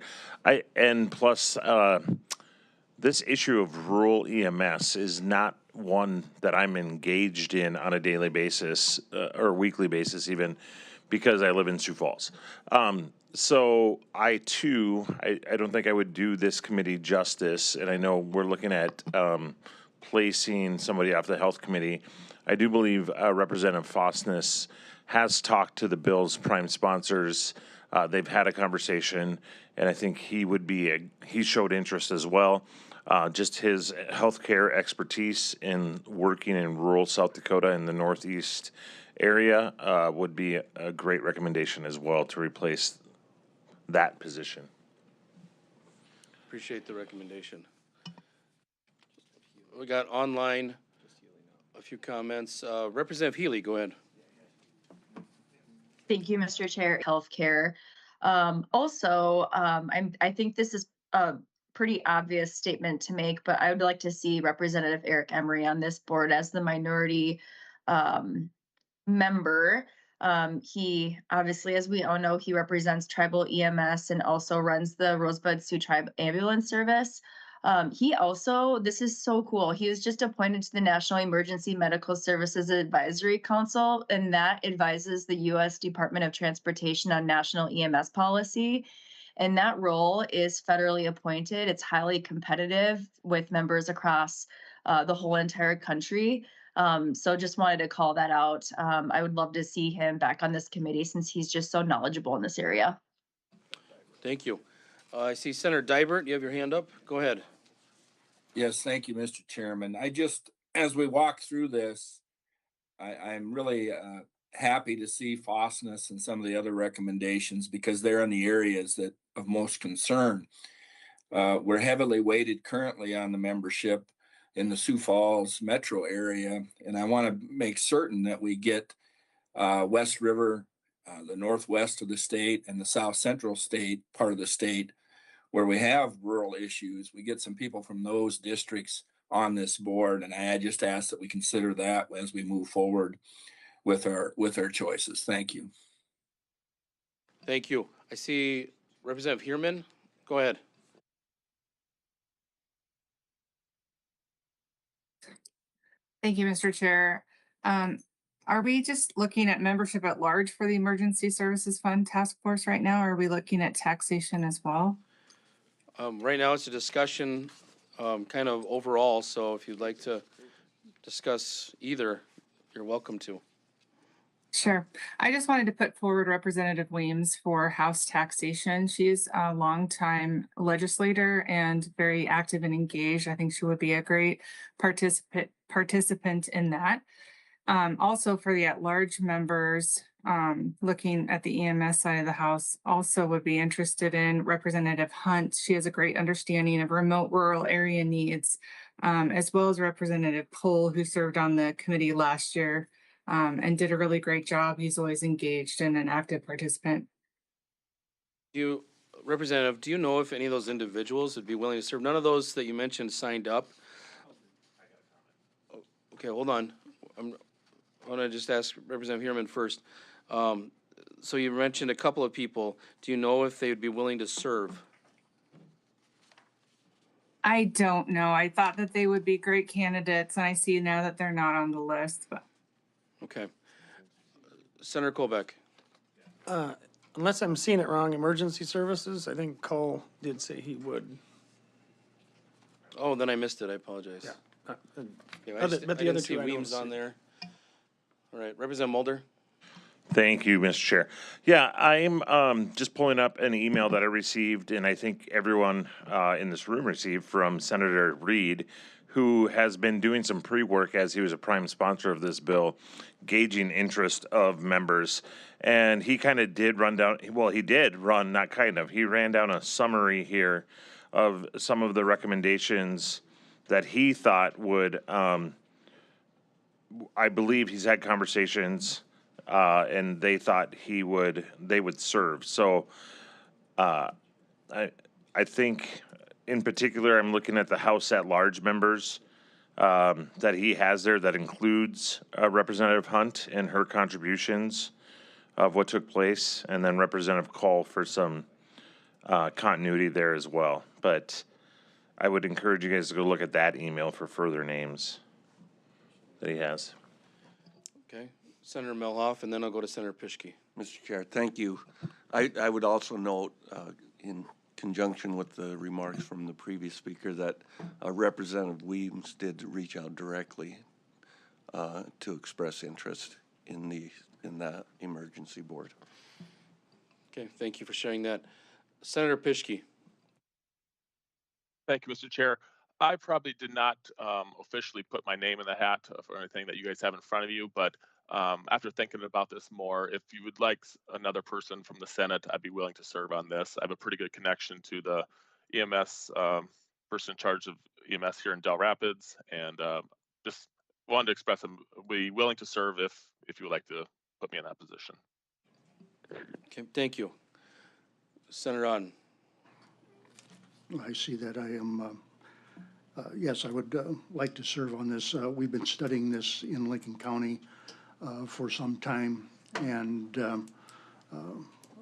this issue of rural EMS is not one that I'm engaged in on a daily basis or weekly basis even, because I live in Sioux Falls. So I too, I don't think I would do this committee justice, and I know we're looking at placing somebody off the health committee. I do believe Representative Fosness has talked to the bill's prime sponsors. They've had a conversation, and I think he showed interest as well. Just his healthcare expertise in working in rural South Dakota in the Northeast area would be a great recommendation as well to replace that position. Appreciate the recommendation. We got online a few comments. Representative Healy, go ahead. Thank you, Mr. Chair. Healthcare. I think this is a pretty obvious statement to make, but I would like to see Representative Eric Emery on this board as the minority member. He obviously, as we all know, he represents tribal EMS and also runs the Rosebud Sioux Tribe Ambulance Service. This is so cool. He was just appointed to the National Emergency Medical Services Advisory Council, and that advises the U.S. Department of Transportation on national EMS policy. And that role is federally appointed. It's highly competitive with members across the whole entire country. So just wanted to call that out. I would love to see him back on this committee since he's just so knowledgeable in this area. Thank you. I see Senator Dybert, you have your hand up. Go ahead. Yes, thank you, Mr. Chairman. As we walk through this, I'm really happy to see Fosness and some of the other recommendations because they're in the areas that of most concern. We're heavily weighted currently on the membership in the Sioux Falls metro area, and I want to make certain that we get West River, the northwest of the state, and the south central state part of the state where we have rural issues. We get some people from those districts on this board, and I just ask that we consider that as we move forward. with our choices. Thank you. Thank you. I see Representative Heerman. Go ahead. Thank you, Mr. Chair. Are we just looking at membership at large for the Emergency Services Fund Task Force right now? Or are we looking at taxation as well? Right now, it's a discussion, kind of overall, so if you'd like to discuss either, you're welcome to. Sure. I just wanted to put forward Representative Weems for House taxation. She's a longtime legislator and very active and engaged. I think she would be a great participant in that. Also for the at-large members, looking at the EMS side of the House, also would be interested in Representative Hunt. She has a great understanding of remote rural area needs, as well as Representative Cole, who served on the committee last year. And did a really great job. He's always engaged and an active participant. Representative, do you know if any of those individuals would be willing to serve? None of those that you mentioned signed up. Okay, hold on. I want to just ask Representative Heerman first. So you mentioned a couple of people. Do you know if they would be willing to serve? I don't know. I thought that they would be great candidates, and I see now that they're not on the list. But Okay. Senator Colbeck. Unless I'm seeing it wrong, emergency services, I think Cole did say he would. Oh, then I missed it. I apologize. Yeah. Okay, But the I other didn't see two I don't Weems on see. there. All right, Representative Mulder. Thank you, Mr. Chair. Yeah, I'm just pulling up an email that I received, and I think everyone in this room received from Senator Reed, who has been doing some pre-work as he was a prime sponsor of this bill, gauging interest of members. And he kind of did run down, well, he did run, not kind of, he ran down a summary here of some of the recommendations that he thought would, I believe he's had conversations and they thought they would serve. So I think in particular, I'm looking at the House at-large members that he has there that includes Representative Hunt and her contributions of what took place, and then Representative Call for some continuity there as well. But I would encourage you guys to go look at that email for further names that he has. Okay, Senator Melhoff, and then I'll go to Senator Pischke. Mr. Chair, thank you. I would also note in conjunction with the remarks from the previous speaker that Representative Weems did reach out directly to express interest in that emergency board. Okay, thank you for sharing that. Senator Pischke. Thank you, Mr. Chair. I probably did not officially put my name in the hat for anything that you guys have in front of you, but after thinking about this more, if you would like another person from the Senate, I'd be willing to serve on this. I have a pretty good connection to the EMS person in charge of EMS here in Del Rapids, and just wanted to express I'm be willing to serve if you would like to put me in that position. Okay, thank you. Senator Otten. I see that I am, yes, I would like to serve on this. We've been studying this in Lincoln County for some time and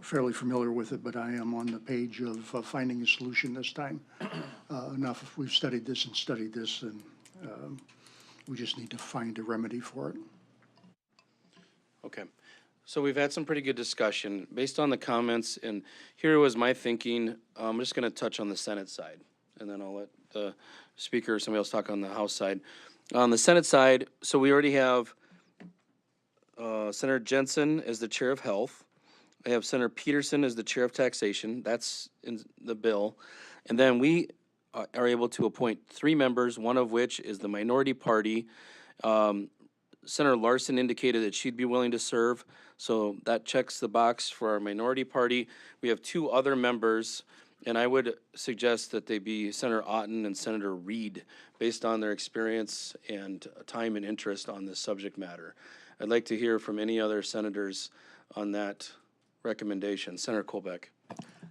fairly familiar with it, but I am on the page of finding a solution this time. Enough, we've studied this, and we just need to find a remedy for it. Okay. So we've had some pretty good discussion based on the comments, and here was my thinking. I'm just going to touch on the Senate side, and then I'll let the speaker or somebody else talk on the House side. On the Senate side, so we already have Senator Jensen as the chair of health. I have Senator Peterson as the chair of taxation. That's in the bill. And then we are able to appoint 3 members, one of which is the minority party. Senator Larson indicated that she'd be willing to serve, so that checks the box for our minority party. We have 2 other members, and I would suggest that they be Senator Otten and Senator Reed, based on their experience and time and interest on this subject matter. I'd like to hear from any other senators on that recommendation. Senator Colbeck.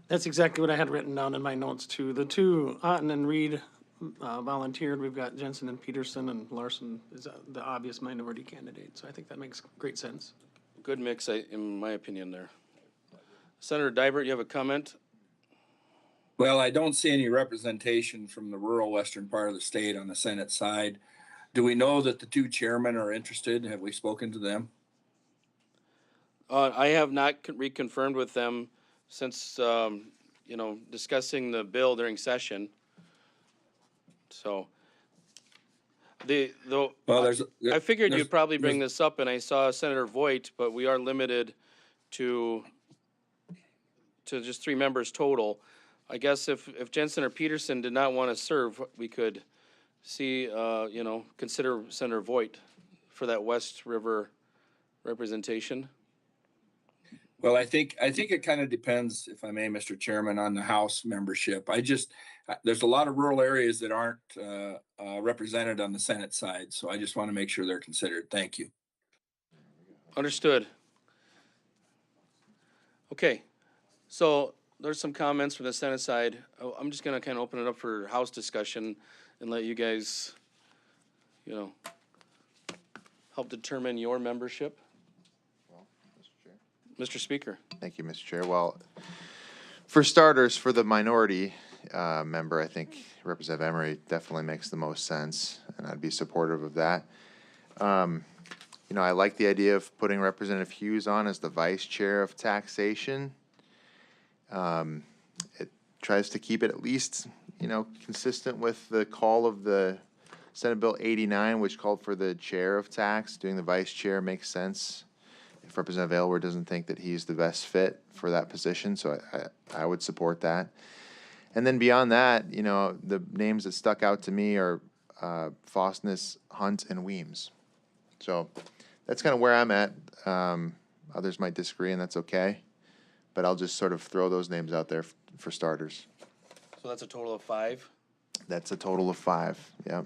That's exactly what I had written down in my notes too. The 2, Otten and Reed, volunteered. We've got Jensen and Peterson, and Larson is the obvious minority candidate. So I think that makes great sense. Good mix, in my opinion there. Senator Dybert, you have a comment? Well, I don't see any representation from the rural western part of the state on the Senate side. Do we know that the two chairmen are interested? Have we spoken to them? I have not reconfirmed with them since, discussing the bill during session. So, I figured you'd probably bring this up, and I saw Senator Voigt, but we are limited to just 3 members total. I guess if Jensen or Peterson did not want to serve, we could see, consider Senator Voigt for that West River representation. Well, I think it kind of depends, if I may, Mr. Chairman, on the House membership. There's a lot of rural areas that aren't represented on the Senate side, so I just want to make sure they're considered. Thank you. Understood. Okay, so there's some comments from the Senate side. I'm just gonna kind of open it up for House discussion and let you guys, help determine your membership. Mr. Speaker. Thank you, Mr. Chair. Well, for starters, for the minority member, I think Representative Emery definitely makes the most sense, and I'd be supportive of that. I like the idea of putting Representative Hughes on as the vice chair of taxation. It tries to keep it at least, consistent with the call of the Senate Bill 89, which called for the chair of tax. Doing the vice chair makes sense if Representative Aylward doesn't think that he's the best fit for that position, so I would support that. And then beyond that, the names that stuck out to me are Fosness, Hunt, and Weems. So that's kind of where I'm at. Others might disagree, and that's okay. But I'll just sort of throw those names out there for starters. So that's a total of 5? That's a total of 5, yeah.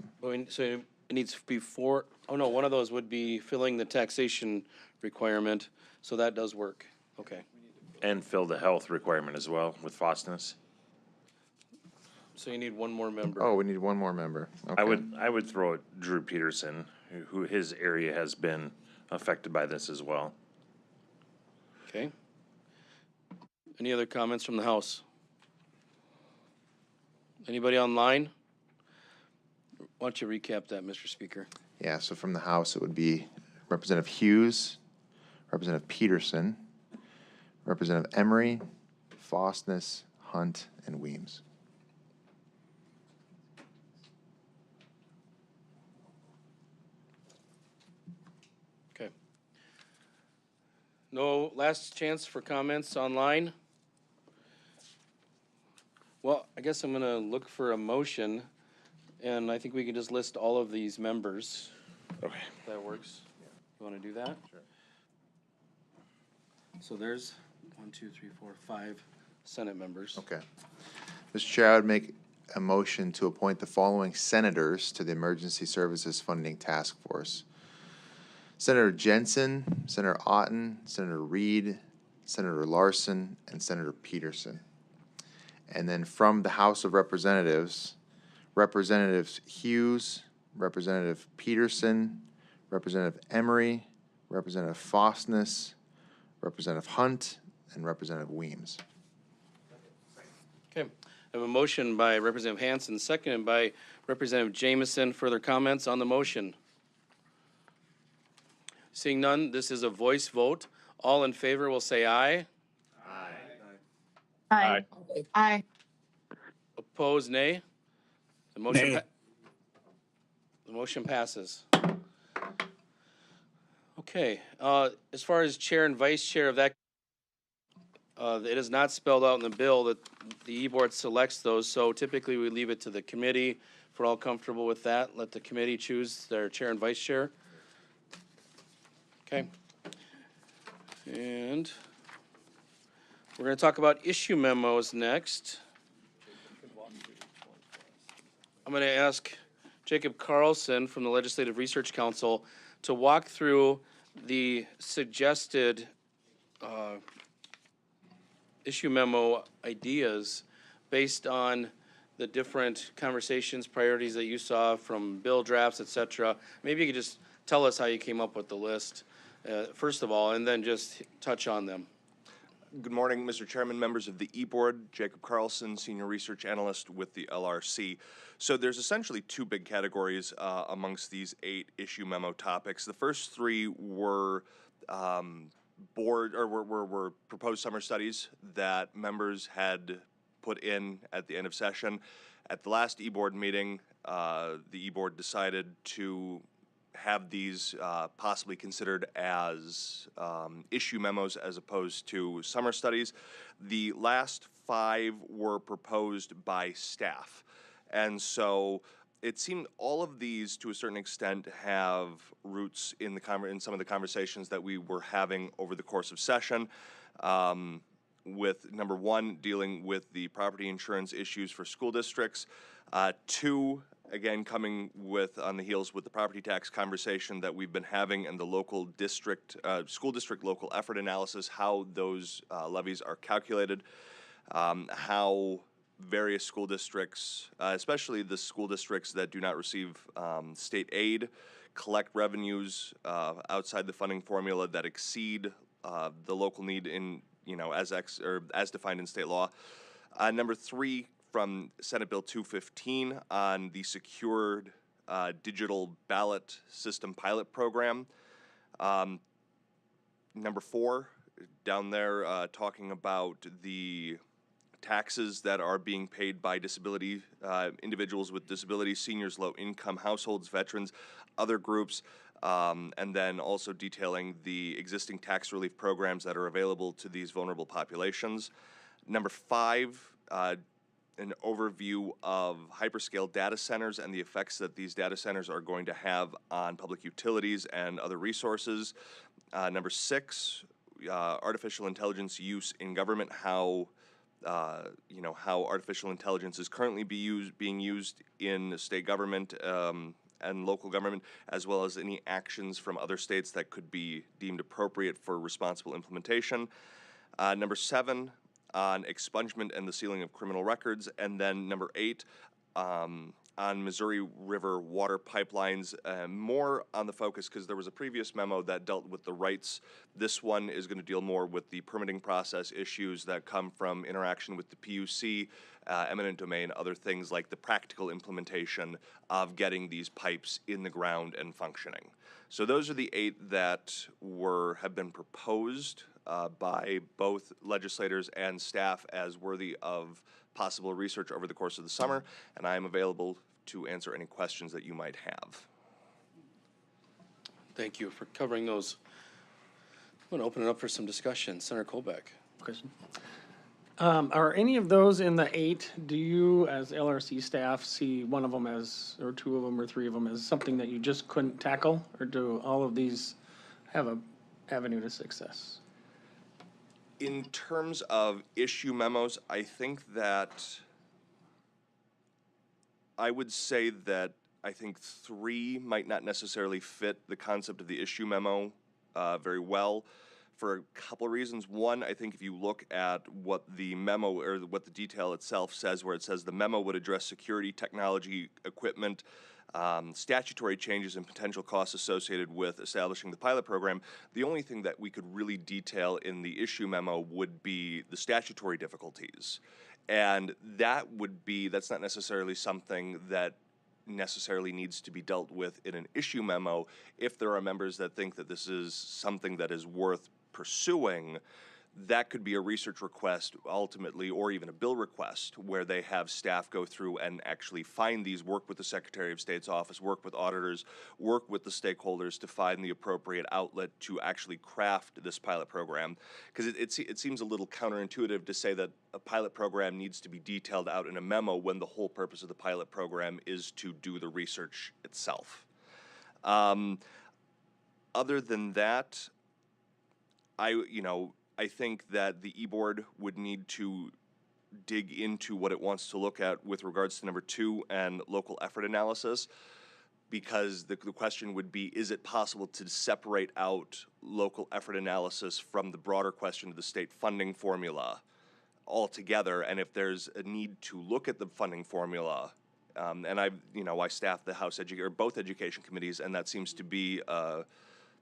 So it needs to be 4, one of those would be filling the taxation requirement, so that does work. Okay. And fill the health requirement as well with Fosness. So you need 1 more member. Oh, we need 1 more member. Okay. I would throw it Drew Peterson, who his area has been affected by this as well. Okay. Any other comments from the House? Anybody online? Why don't you recap that, Mr. Speaker? Yeah, so from the House, it would be Representative Hughes, Representative Peterson, Representative Emery, Fosness, Hunt, and Weems. Okay. No last chance for comments online? Well, I guess I'm gonna look for a motion, and I think we can just list all of these members. Okay. If that works. You wanna do that? Sure. So there's 1, 2, 3, 4, 5 Senate members. Okay. Mr. Chair, I would make a motion to appoint the following senators to the Emergency Services Funding Task Force. Senator Jensen, Senator Otten, Senator Reed, Senator Larson, and Senator Peterson. And then from the House of Representatives, Representatives Hughes, Representative Peterson, Representative Emery, Representative Fosness, Representative Hunt, and Representative Weems. Okay. I have a motion by Representative Hansen, seconded by Representative Jameson. Further comments on the motion? Seeing none, this is a voice vote. All in favor will say aye. Aye. Aye. Opposed, nay. The motion, the motion passes. Okay, as far as chair and vice chair of that, it is not spelled out in the bill that the E-Board selects those, so typically we leave it to the committee. If we're all comfortable with that, let the committee choose their chair and vice chair. Okay. And we're going to talk about issue memos next. I'm going to ask Jacob Carlson from the Legislative Research Council to walk through the suggested issue memo ideas based on the different conversations, priorities that you saw from bill drafts, et cetera. Maybe you could just tell us how you came up with the list, first of all, and then just touch on them. Good morning, Mr. Chairman, members of the E-Board. Jacob Carlson, Senior Research Analyst with the LRC. So there's essentially two big categories amongst these 8 issue memo topics. The first 3 were were proposed summer studies that members had put in at the end of session. At the last E-Board meeting, the E-Board decided to have these possibly considered as issue memos as opposed to summer studies. The last 5 were proposed by staff. And so it seemed all of these, to a certain extent, have roots in in some of the conversations that we were having over the course of session. With number 1, dealing with the property insurance issues for school districts. 2, again, coming on the heels with the property tax conversation that we've been having and the local district, school district local effort analysis, how those levies are calculated, how various school districts, especially the school districts that do not receive state aid, collect revenues outside the funding formula that exceed the local need in, as defined in state law. Number 3, from Senate Bill 215 on the secured digital ballot system pilot program. Number 4, down there, talking about the taxes that are being paid by disability, individuals with disabilities, seniors, low-income households, veterans, other groups, and then also detailing the existing tax relief programs that are available to these vulnerable populations. Number 5, an overview of hyperscale data centers and the effects that these data centers are going to have on public utilities and other resources. Number 6, artificial intelligence use in government, how artificial intelligence is currently being used in state government and local government, as well as any actions from other states that could be deemed appropriate for responsible implementation. Number 7, on expungement and the sealing of criminal records. And then number 8, on Missouri River water pipelines, more on the focus because there was a previous memo that dealt with the rights. This one is going to deal more with the permitting process issues that come from interaction with the PUC, eminent domain, other things like the practical implementation of getting these pipes in the ground and functioning. So those are the 8 that have been proposed by both legislators and staff as worthy of possible research over the course of the summer, and I am available to answer any questions that you might have. Thank you for covering those. I'm going to open it up for some discussion. Senator Colbeck. Question. Are any of those in the 8, do you as LRC staff see one of them as, or 2 of them or 3 of them as something that you just couldn't tackle? Or do all of these have a avenue to success? In terms of issue memos, I think that I would say that I think 3 might not necessarily fit the concept of the issue memo very well for a couple of reasons. One, I think if you look at what the memo or what the detail itself says, where it says the memo would address security, technology, equipment, statutory changes and potential costs associated with establishing the pilot program, the only thing that we could really detail in the issue memo would be the statutory difficulties. And that's not necessarily something that necessarily needs to be dealt with in an issue memo. If there are members that think that this is something that is worth pursuing, that could be a research request ultimately, or even a bill request, where they have staff go through and actually find these, work with the Secretary of State's office, work with auditors, work with the stakeholders to find the appropriate outlet to actually craft this pilot program. Because it seems a little counterintuitive to say that a pilot program needs to be detailed out in a memo when the whole purpose of the pilot program is to do the research itself. Other than that, I think that the E-Board would need to dig into what it wants to look at with regards to number 2 and local effort analysis, because the question would be, is it possible to separate out local effort analysis from the broader question of the state funding formula altogether, and if there's a need to look at the funding formula. And I staff the both education committees, and that seems to be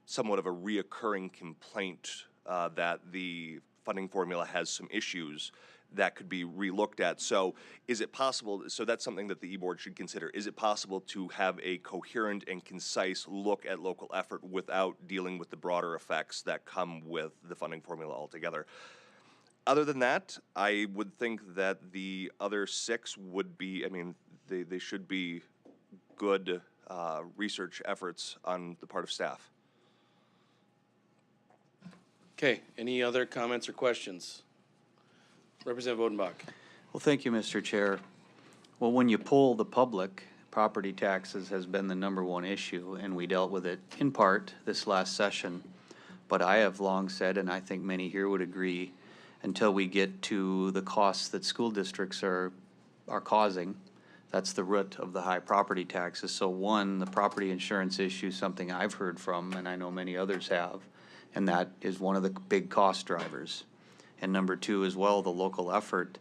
somewhat of a reoccurring complaint that the funding formula has some issues that could be relooked at. So is it possible, so that's something that the E-Board should consider, is it possible to have a coherent and concise look at local effort without dealing with the broader effects that come with the funding formula altogether? Other than that, I would think that the other 6 would be, they should be good research efforts on the part of staff. Okay, any other comments or questions? Representative Odenbach. Well, thank you, Mr. Chair. Well, when you poll the public, property taxes has been the #1 issue, and we dealt with it in part this last session. But I have long said, and I think many here would agree, until we get to the costs that school districts are causing, that's the root of the high property taxes. So one, the property insurance issue, something I've heard from, and I know many others have, and that is one of the big cost drivers. And #2 as well, the local effort.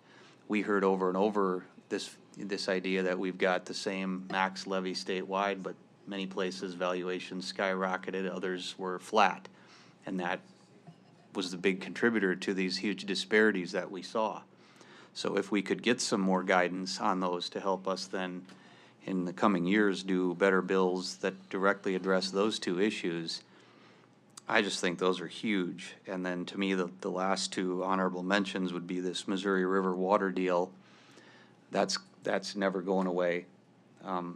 We heard over and over this idea that we've got the same max levy statewide, but many places valuations skyrocketed, others were flat. And that was the big contributor to these huge disparities that we saw. So if we could get some more guidance on those to help us then in the coming years do better bills that directly address those 2 issues, I just think those are huge. And then to me, the last 2 honorable mentions would be this Missouri River water deal. That's never going away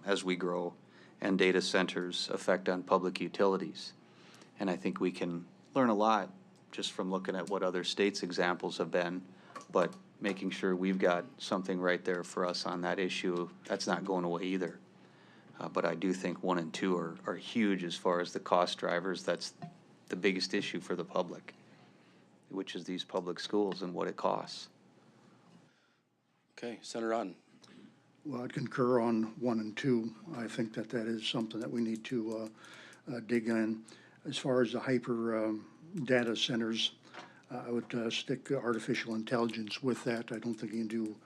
as we grow, and data centers' effect on public utilities. And I think we can learn a lot just from looking at what other states' examples have been, but making sure we've got something right there for us on that issue, that's not going away either. But I do think 1 and 2 are huge as far as the cost drivers. That's the biggest issue for the public, which is these public schools and what it costs. Okay, Senator Otten. Well, I'd concur on 1 and 2. I think that is something that we need to dig in. As far as the hyper data centers, I would stick artificial intelligence with that. I don't think you can do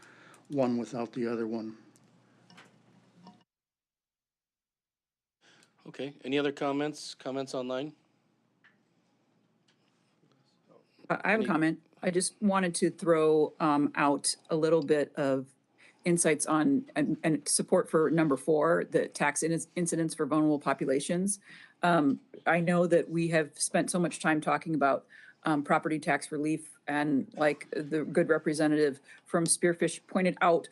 one without the other one. Okay, any other comments online? I have a comment. I just wanted to throw out a little bit of insights on and support for #4, the tax incidents for vulnerable populations. I know that we have spent so much time talking about property tax relief, and like the good representative from Spearfish pointed out,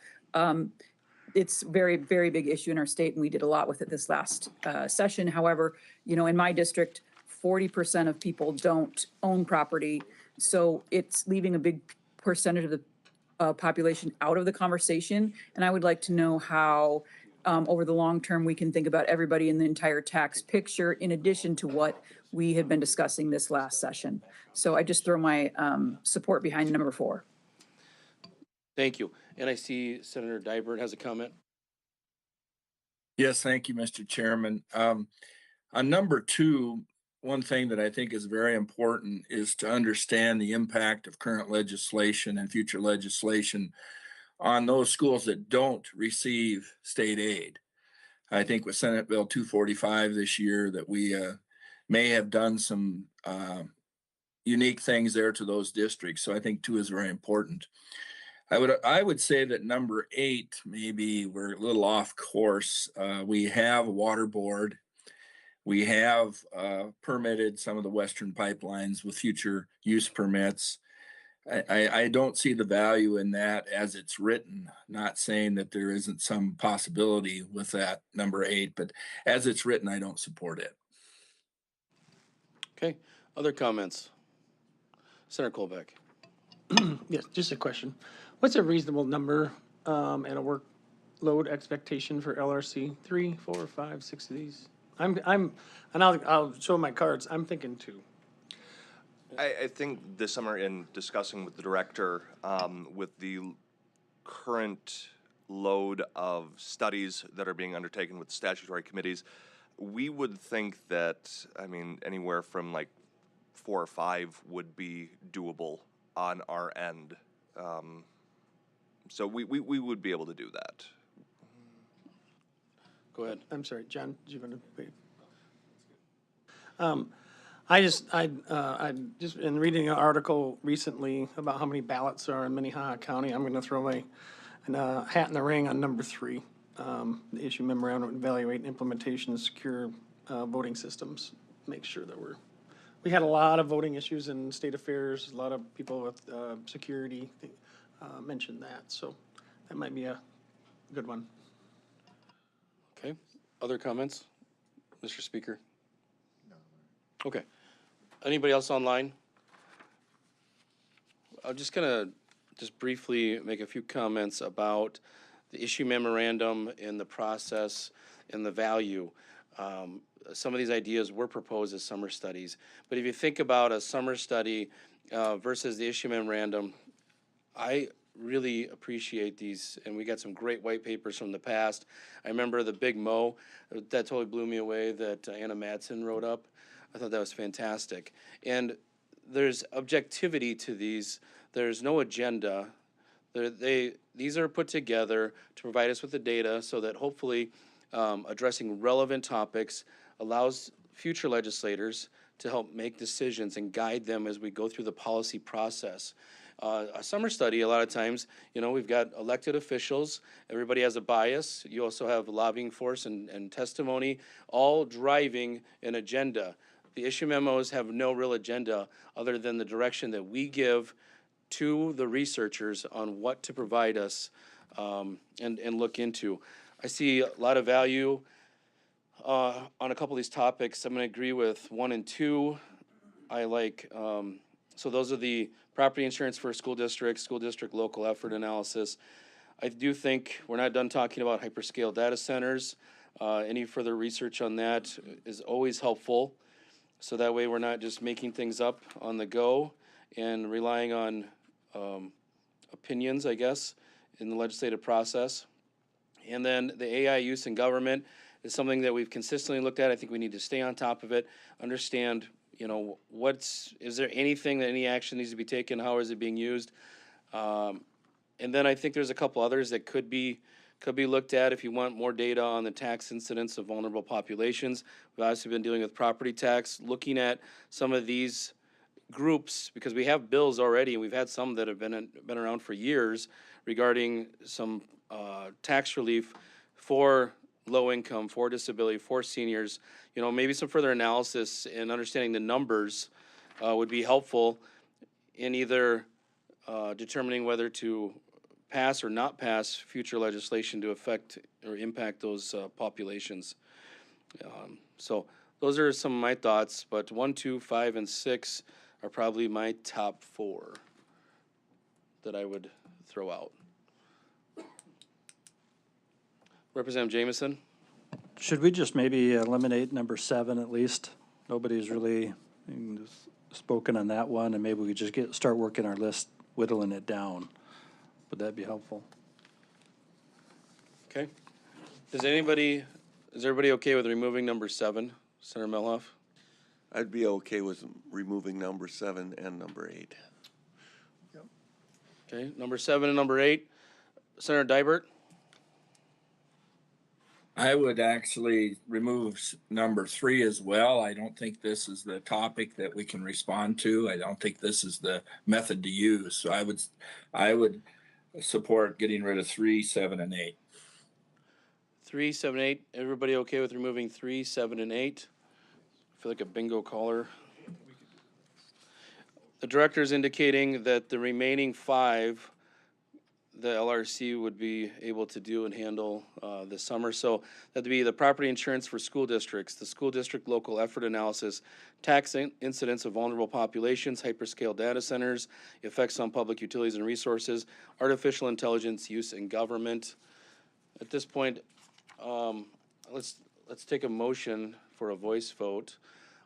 it's very, very big issue in our state, and we did a lot with it this last session. However, in my district, 40% of people don't own property. So it's leaving a big percentage of the population out of the conversation. And I would like to know how, over the long term, we can think about everybody in the entire tax picture in addition to what we had been discussing this last session. So I just throw my support behind #4. Thank you. And I see Senator Dybert has a comment. Yes, thank you, Mr. Chairman. On #2, one thing that I think is very important is to understand the impact of current legislation and future legislation on those schools that don't receive state aid. I think with Senate Bill 245 this year that we may have done some unique things there to those districts. So I think 2 is very important. I would say that #8, maybe we're a little off course. We have a water board. We have permitted some of the western pipelines with future use permits. I don't see the value in that as it's written, not saying that there isn't some possibility with that #8, but as it's written, I don't support it. Okay, other comments? Senator Colbeck. Yes, just a question. What's a reasonable number and a workload expectation for LRC? 3, 4, 5, 6 of these? And I'll show my cards. I'm thinking 2. I think this summer, in discussing with the director, with the current load of studies that are being undertaken with statutory committees, we would think that, anywhere from like 4 or 5 would be doable on our end So we would be able to do that. Go ahead. I'm sorry, John, do you want to wait? I just, in reading an article recently about how many ballots are in Minnehaha County, I'm gonna throw my hat in the ring on number 3. The issue memorandum, evaluate implementation of secure voting systems. Make sure that we had a lot of voting issues in state affairs, a lot of people with security mentioned that, so that might be a good one. Okay, other comments, Mr. Speaker? Okay, anybody else online? I'm just gonna briefly make a few comments about the issue memorandum and the process and the value. Some of these ideas were proposed as summer studies, but if you think about a summer study versus the issue memorandum, I really appreciate these, and we got some great white papers from the past. I remember the Big Mo, that totally blew me away, that Anna Madsen wrote up. I thought that was fantastic. And there's objectivity to these. There's no agenda. These are put together to provide us with the data so that hopefully addressing relevant topics allows future legislators to help make decisions and guide them as we go through the policy process. A summer study, a lot of times, we've got elected officials, everybody has a bias. You also have lobbying force and testimony, all driving an agenda. The issue memos have no real agenda other than the direction that we give to the researchers on what to provide us and look into. I see a lot of value on a couple of these topics. I'm going to agree with 1 and 2. I like, so those are the property insurance for school district local effort analysis. I do think we're not done talking about hyperscale data centers. Any further research on that is always helpful. So that way we're not just making things up on the go and relying on opinions, I guess, in the legislative process. And then the AI use in government is something that we've consistently looked at. I think we need to stay on top of it, understand, is there anything that any action needs to be taken? How is it being used? And then I think there's a couple others that could be looked at if you want more data on the tax incidence of vulnerable populations. We've obviously been dealing with property tax, looking at some of these groups, because we have bills already, and we've had some that have been around for years regarding some tax relief for low income, for disability, for seniors. Maybe some further analysis and understanding the numbers would be helpful in either determining whether to pass or not pass future legislation to affect or impact those populations. So those are some of my thoughts, but 1, 2, 5, and 6 are probably my top 4 that I would throw out. Representative Jameson? Should we just maybe eliminate number 7 at least? Nobody's really spoken on that one, and maybe we just start working our list, whittling it down. Would that be helpful? Okay. Is everybody okay with removing number 7, Senator Melhoff? I'd be okay with removing number 7 and number 8. Okay, number 7 and number 8. Senator Dybert? I would actually remove number 3 as well. I don't think this is the topic that we can respond to. I don't think this is the method to use. So I would support getting rid of 3, 7, and 8. 3, 7, 8. Everybody okay with removing 3, 7, and 8? I feel like a bingo caller. The director is indicating that the remaining 5, the LRC would be able to do and handle this summer. So that'd be the property insurance for school districts, the school district local effort analysis, tax incidence of vulnerable populations, hyperscale data centers, effects on public utilities and resources, artificial intelligence use in government. At this point, let's take a motion for a voice vote,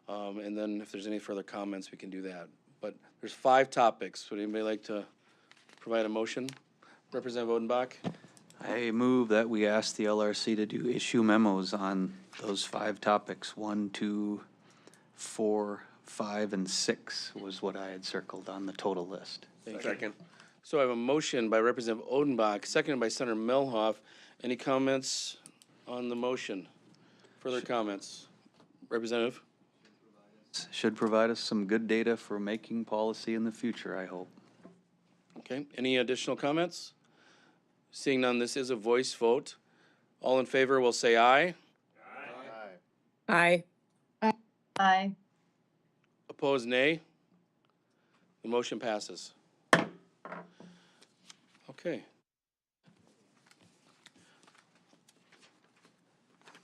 and then if there's any further comments, we can do that. But there's 5 topics. Would anybody like to provide a motion? Representative Odenbach? I move that we ask the LRC to do issue memos on those 5 topics. 1, 2, 4, 5, and 6 was what I had circled on the total list. Second. So I have a motion by Representative Odenbach, seconded by Senator Melhoff. Any comments on the motion? Further comments? Representative? Should provide us some good data for making policy in the future, I hope. Okay, any additional comments? Seeing none, this is a voice vote. All in favor will say aye. Aye. Aye. Opposed, nay. The motion passes. Okay.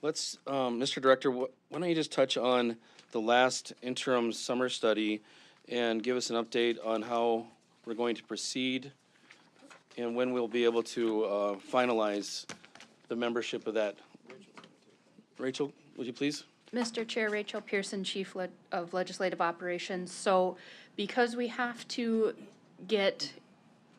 Let's, Mr. Director, why don't you just touch on the last interim summer study and give us an update on how we're going to proceed and when we'll be able to finalize the membership of that. Rachel, would you please? Mr. Chair, Rachel Pearson, Chief of Legislative Operations. So because we have to get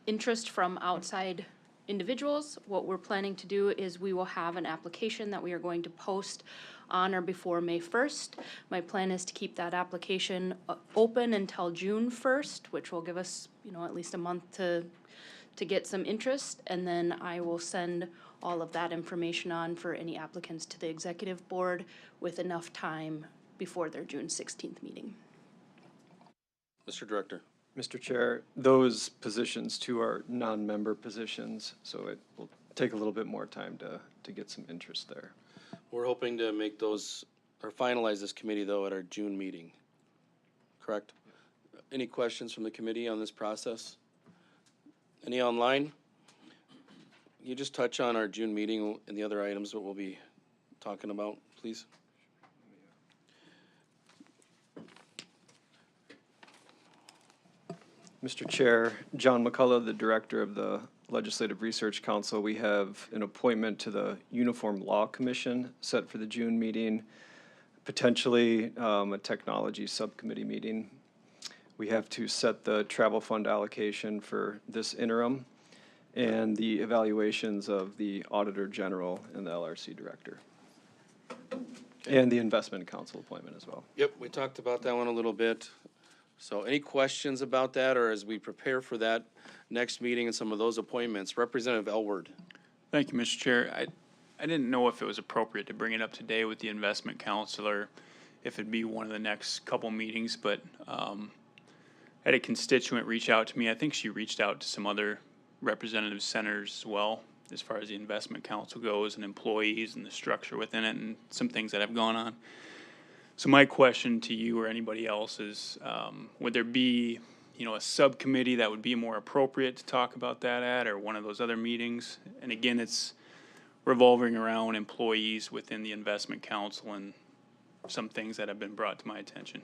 interest from outside individuals, what we're planning to do is we will have an application that we are going to post on or before May 1st. My plan is to keep that application open until June 1st, which will give us, at least a month to get some interest, and then I will send all of that information on for any applicants to the executive board with enough time before their June 16th meeting. Mr. Director. Mr. Chair, those positions too are non-member positions, so it will take a little bit more time to get some interest there. We're hoping to make those, or finalize this committee though at our June meeting, correct? Any questions from the committee on this process? Any online? Can you just touch on our June meeting and the other items that we'll be talking about, please? Mr. Chair, John McCullough, the Director of the Legislative Research Council. We have an appointment to the Uniform Law Commission set for the June meeting, potentially a technology subcommittee meeting. We have to set the travel fund allocation for this interim and the evaluations of the Auditor General and the LRC Director. And the Investment Council appointment as well. Yep, we talked about that one a little bit. So any questions about that, or as we prepare for that next meeting and some of those appointments? Representative Elward. Thank you, Mr. Chair. I didn't know if it was appropriate to bring it up today with the investment counselor, if it'd be one of the next couple meetings, but I had a constituent reach out to me. I think she reached out to some other representative senators as well, as far as the investment council goes and employees and the structure within it and some things that have gone on. So my question to you or anybody else is, would there be, a subcommittee that would be more appropriate to talk about that at, or one of those other meetings? And again, it's revolving around employees within the investment council and some things that have been brought to my attention.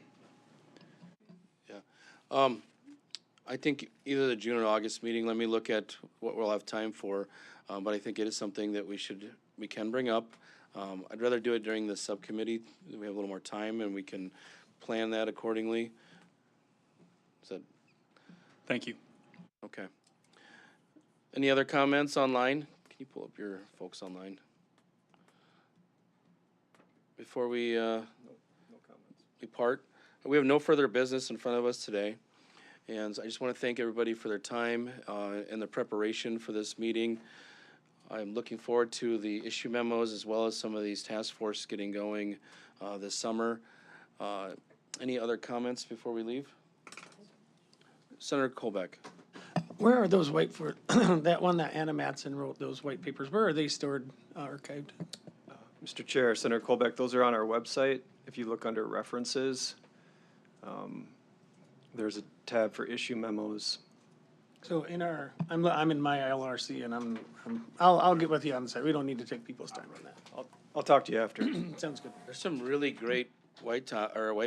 Yeah. I think either the June or August meeting, let me look at what we'll have time for, but I think it is something that we can bring up. I'd rather do it during the subcommittee. We have a little more time and we can plan that accordingly. Is that? Thank you. Okay. Any other comments online? Can you pull up your folks online? Before we, we part, we have no further business in front of us today. And I just want to thank everybody for their time and the preparation for this meeting. I'm looking forward to the issue memos as well as some of these task force getting going this summer. Any other comments before we leave? Senator Colbeck. Where are those that one that Anna Matson wrote, those white papers, where are they stored, archived? Mr. Chair, Senator Colbeck, those are on our website. If you look under references, there's a tab for issue memos. So I'm in my LRC and I'll get with you on the side. We don't need to take people's time on that. I'll talk to you after. Sounds good. There's some really great white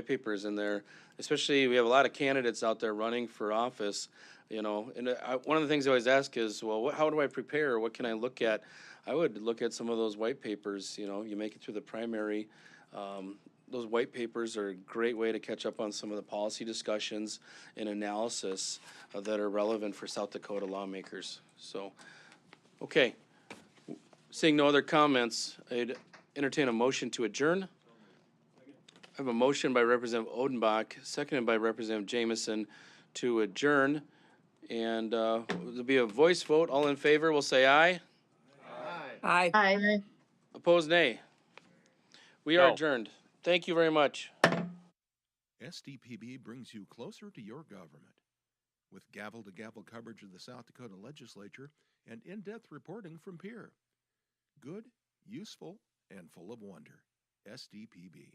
papers in there. Especially, we have a lot of candidates out there running for office, and one of the things I always ask is, well, how do I prepare? What can I look at? I would look at some of those white papers. You make it through the primary. Those white papers are a great way to catch up on some of the policy discussions and analysis that are relevant for South Dakota lawmakers. So, okay. Seeing no other comments, I'd entertain a motion to adjourn. I have a motion by Representative Odenbach, seconded by Representative Jamison to adjourn. And there'll be a voice vote. All in favor will say aye. Aye. Aye. Opposed, nay. We are No. adjourned. Thank you very much. SDPB brings you closer to your government. With gavel-to-gavel coverage of the South Dakota legislature and in-depth reporting from peer. Good, useful, and full of wonder. SDPB.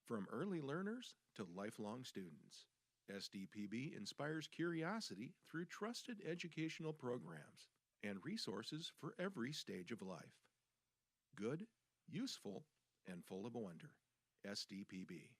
From early learners to lifelong students, SDPB inspires curiosity through trusted educational programs and resources for every stage of life. Good, useful, and full of wonder. SDPB.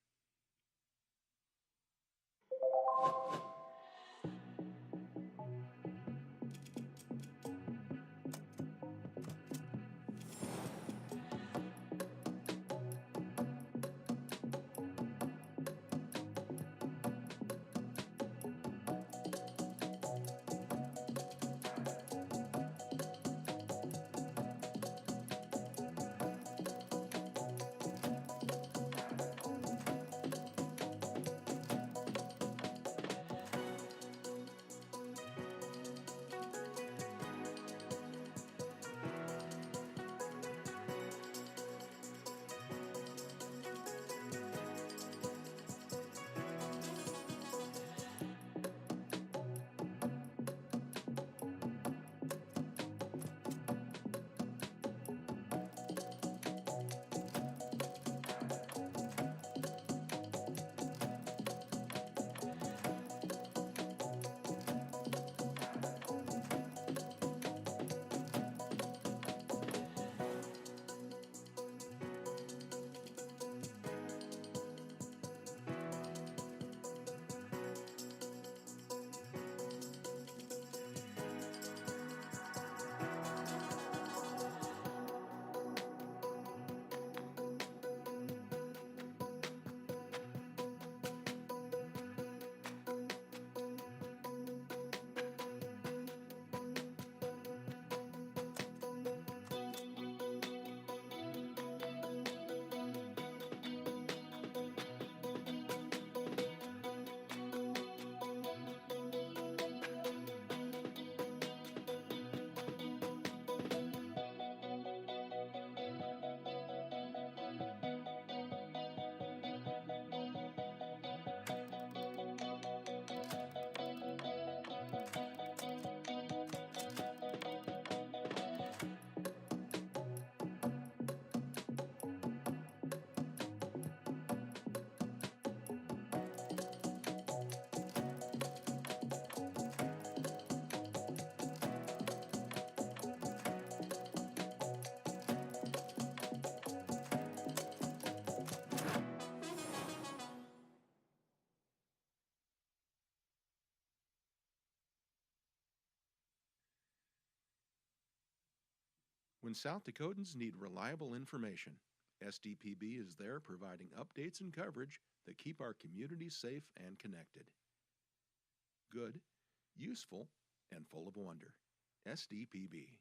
When South Dakotans need reliable information, SDPB is there providing updates and coverage that keep our communities safe and connected. Good, useful, and full of wonder. SDPB.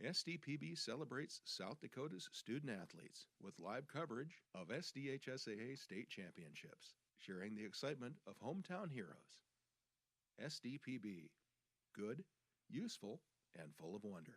SDPB celebrates South Dakota's student athletes with live coverage of SDHSAA state championships, sharing the excitement of hometown heroes. SDPB. Good, useful, and full of wonder.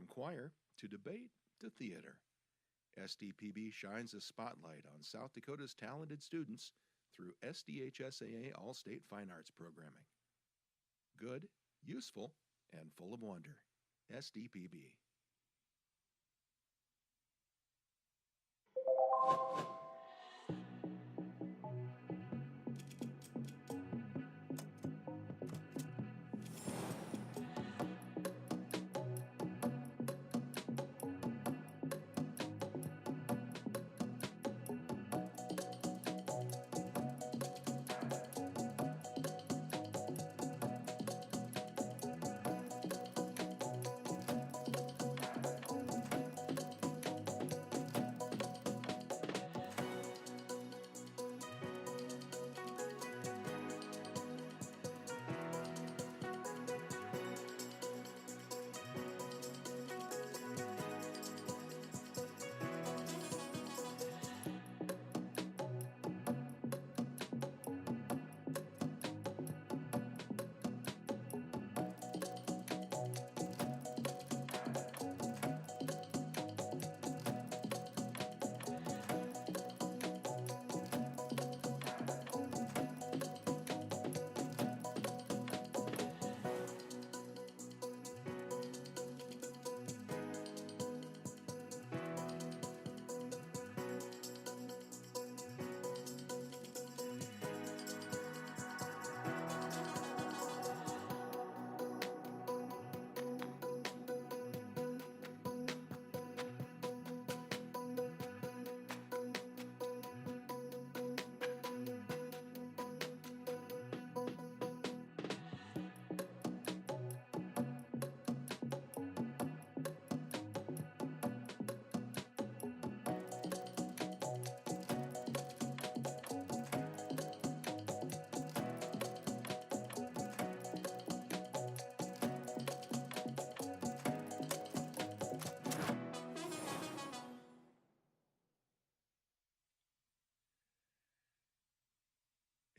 From choir to debate to theater, SDPB shines a spotlight on South Dakota's talented students through SDHSAA All-State Fine Arts Programming. Good, useful, and full of wonder. SDPB.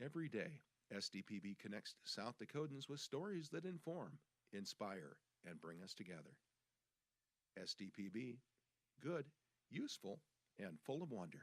Every day, SDPB connects South Dakotans with stories that inform, inspire, and bring us together. SDPB, good, useful, and full of wonder.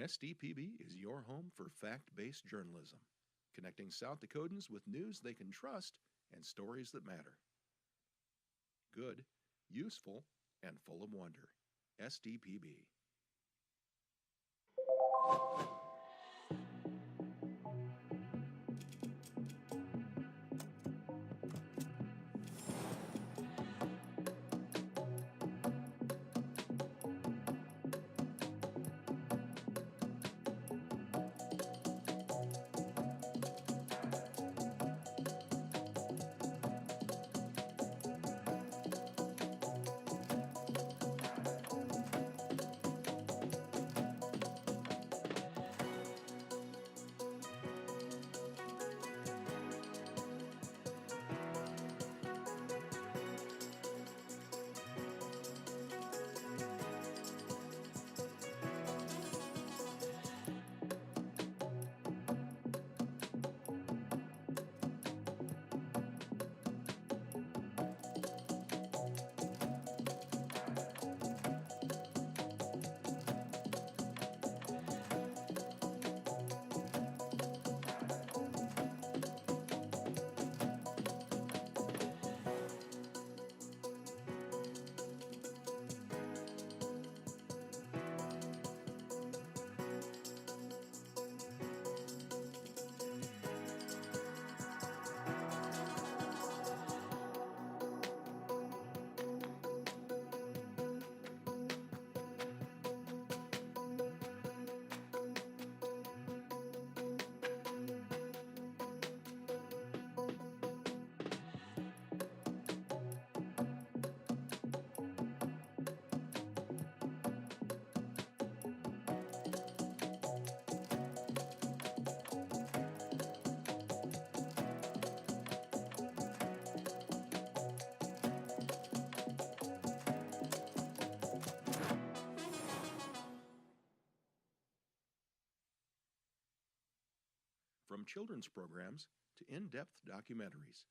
SDPB is your home for fact-based journalism, connecting South Dakotans with news they can trust and stories that matter. Good, useful, and full of wonder. SDPB. From children's programs to in-depth documentaries,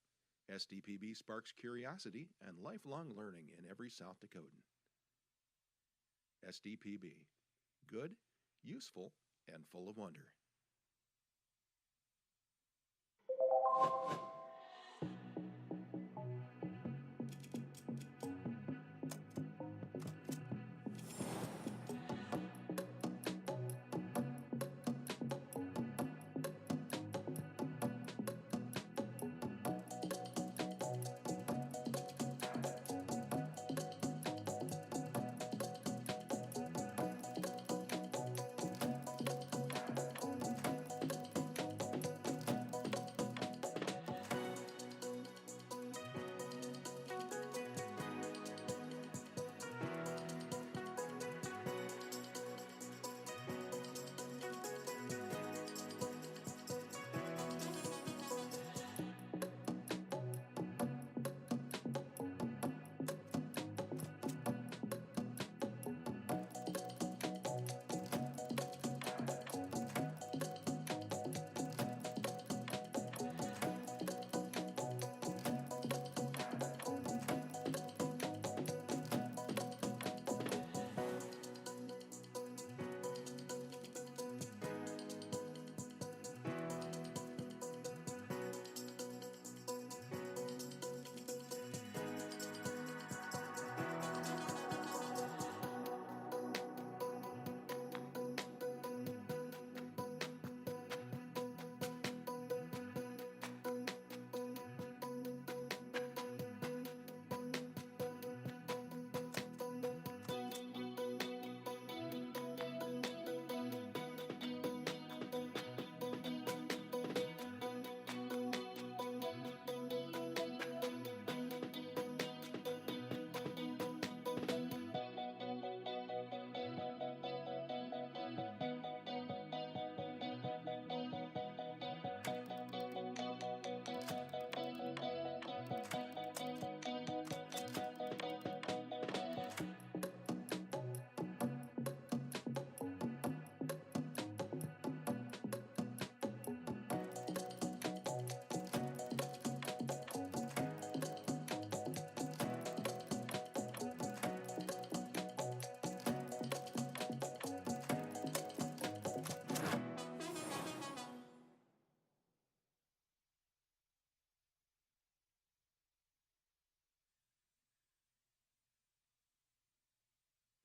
SDPB sparks curiosity and lifelong learning in every South Dakotan. SDPB. Good, useful, and full of wonder.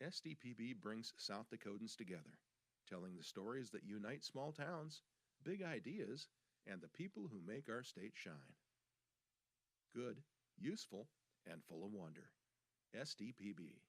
SDPB brings South Dakotans together, telling the stories that unite small towns, big ideas, and the people who make our state shine. Good, useful, and full of wonder. SDPB.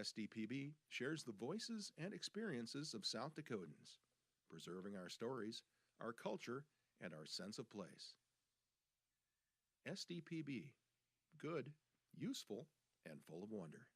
SDPB shares the voices and experiences of South Dakotans, preserving our stories, our culture, and our sense of place. SDPB, good, useful, and full of wonder.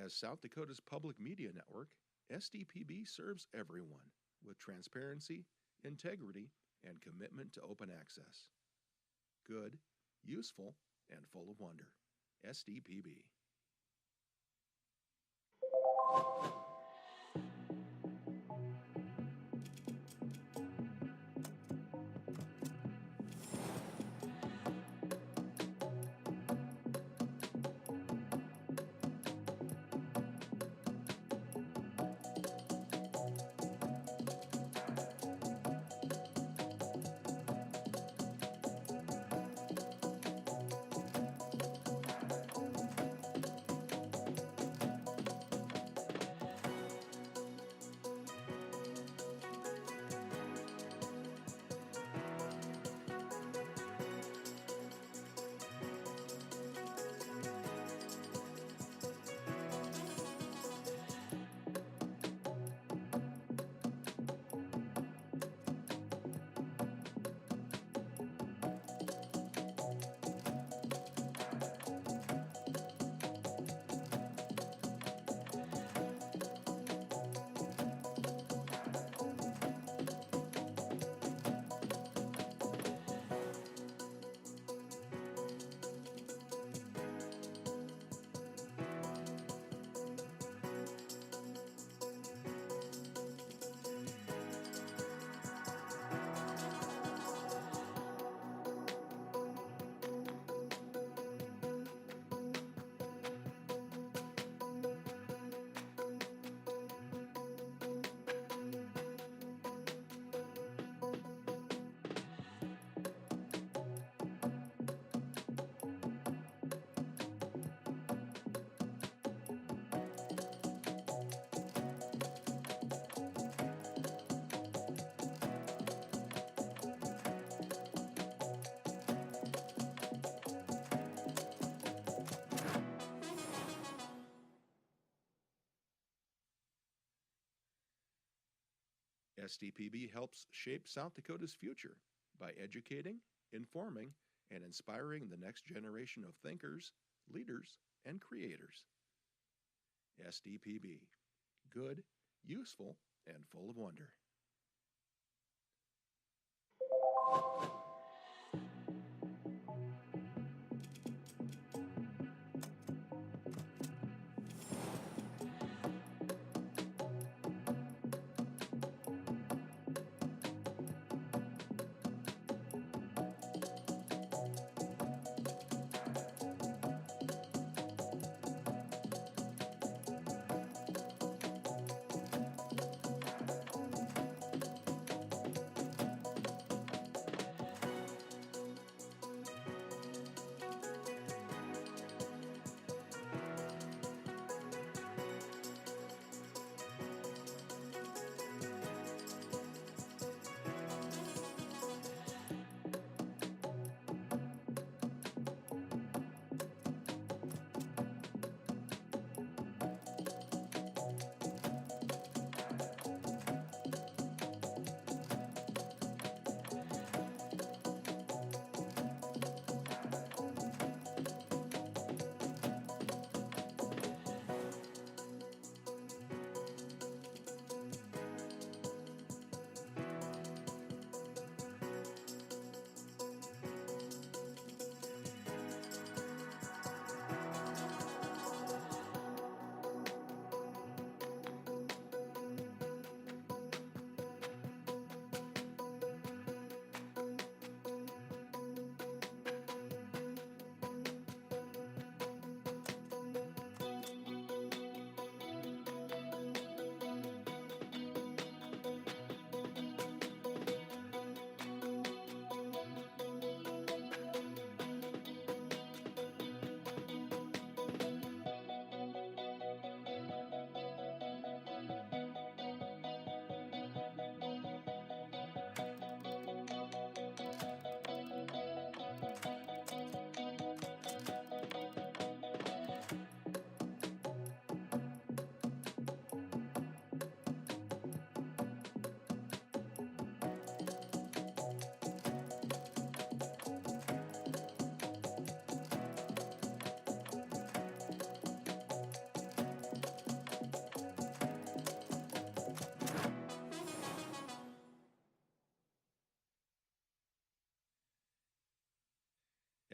As South Dakota's public media network, SDPB serves everyone with transparency, integrity, and commitment to open access. Good, useful, and full of wonder. SDPB. SDPB helps shape South Dakota's future by educating, informing, and inspiring the next generation of thinkers, leaders, and creators. SDPB. Good, useful, and full of wonder.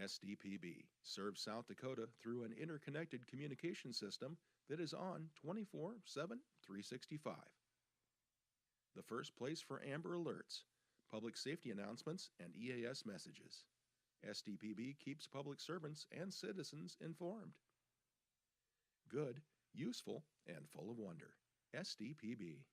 SDPB serves South Dakota through an interconnected communication system that is on 24/7, 365. The first place for Amber Alerts, public safety announcements, and EAS messages. SDPB keeps public servants and citizens informed. Good, useful, and full of wonder. SDPB.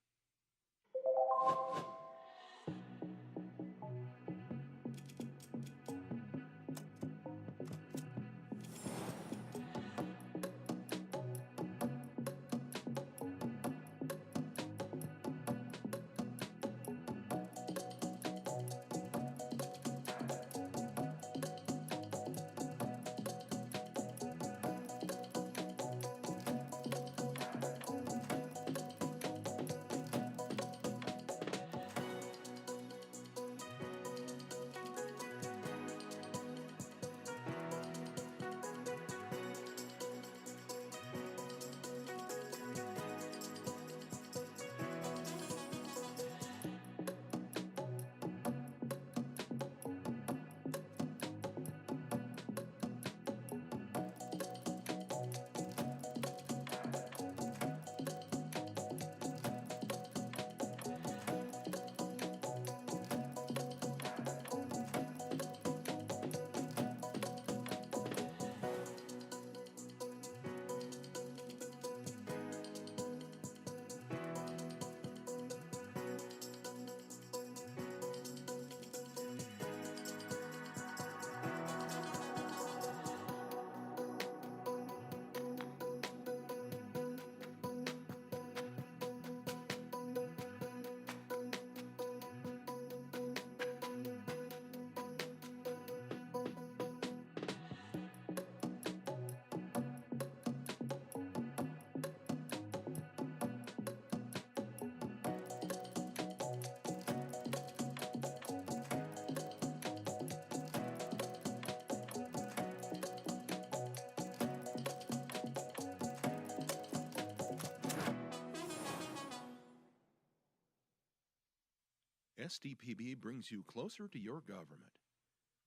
SDPB brings you closer to your government.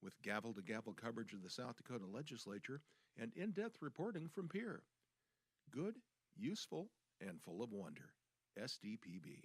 With gavel-to-gavel coverage of the South Dakota Legislature and in-depth reporting from Pierre. Good, useful, and full of wonder. SDPB.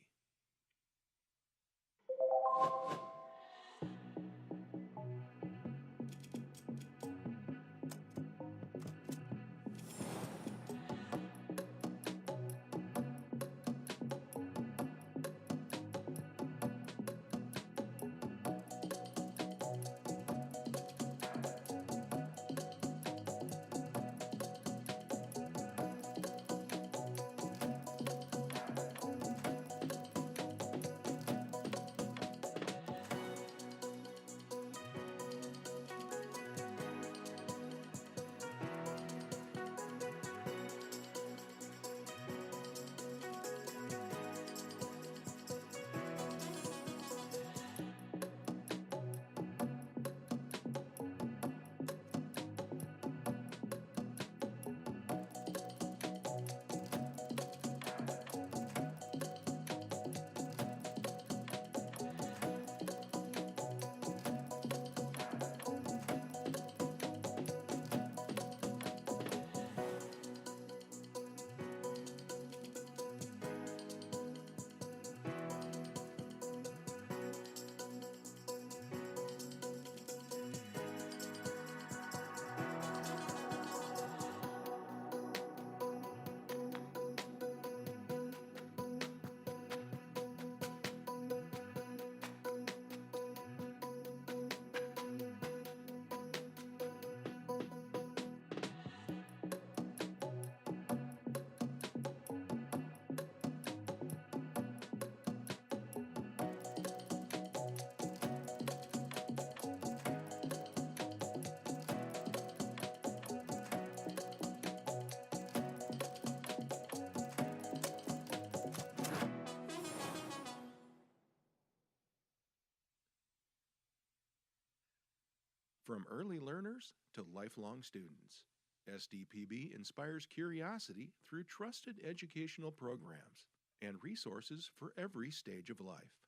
From early learners to lifelong students, SDPB inspires curiosity through trusted educational programs and resources for every stage of life.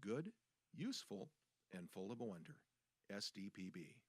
Good, useful, and full of wonder. SDPB.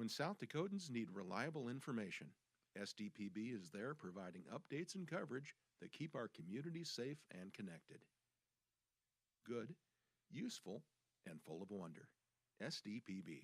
When South Dakotans need reliable information, SDPB is there providing updates and coverage that keep our communities safe and connected. Good, useful, and full of wonder. SDPB.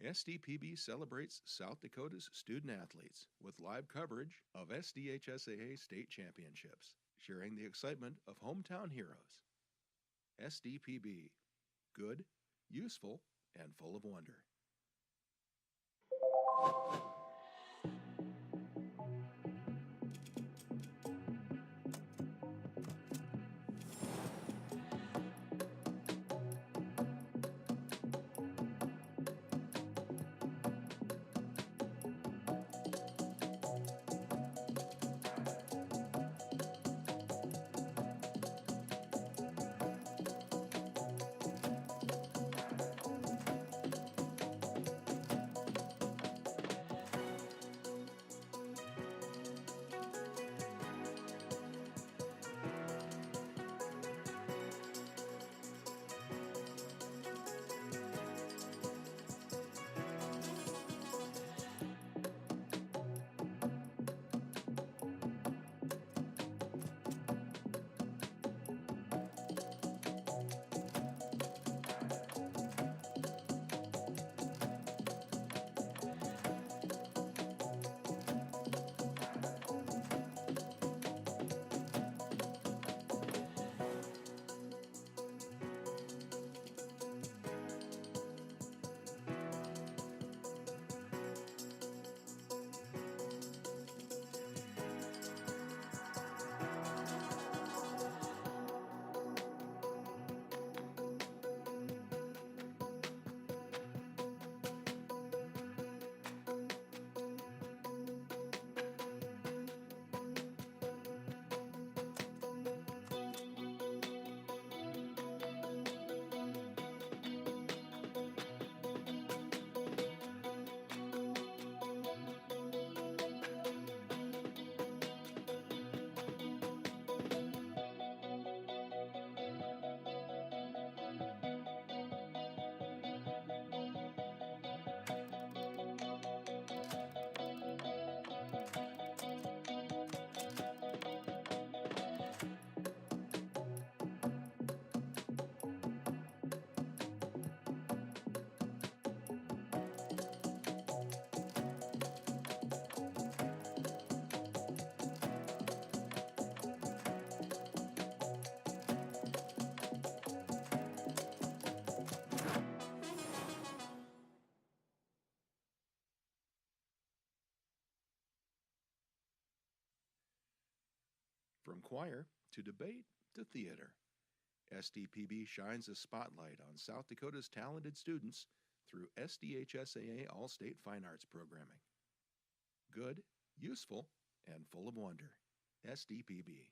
SDPB celebrates South Dakota's student athletes with live coverage of SDHSAA state championships, sharing the excitement of hometown heroes. SDPB, good, useful, and full of wonder. From choir to debate to theater, SDPB shines a spotlight on South Dakota's talented students through SDHSAA All-State Fine Arts Programming. Good, useful, and full of wonder. SDPB.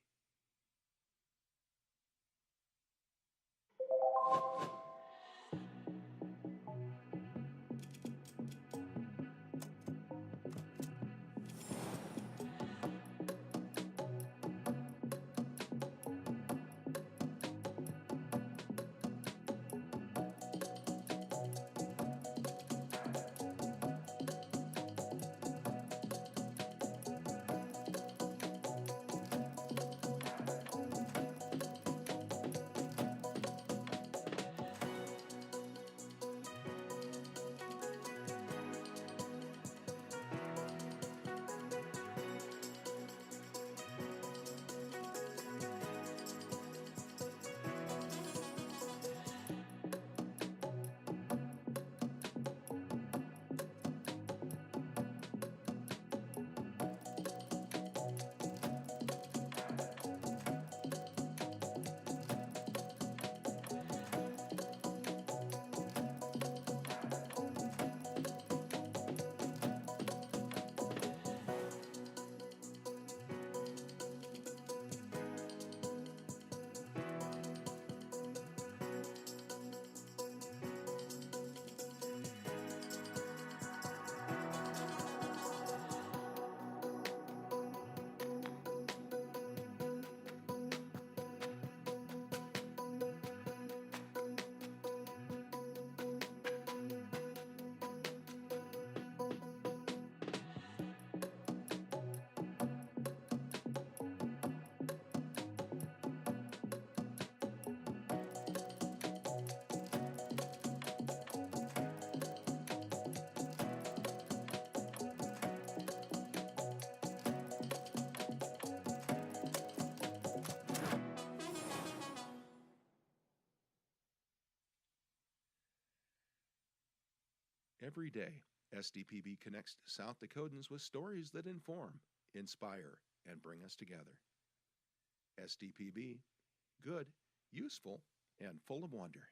Every day, SDPB connects South Dakotans with stories that inform, inspire, and bring us together. SDPB, good, useful, and full of wonder.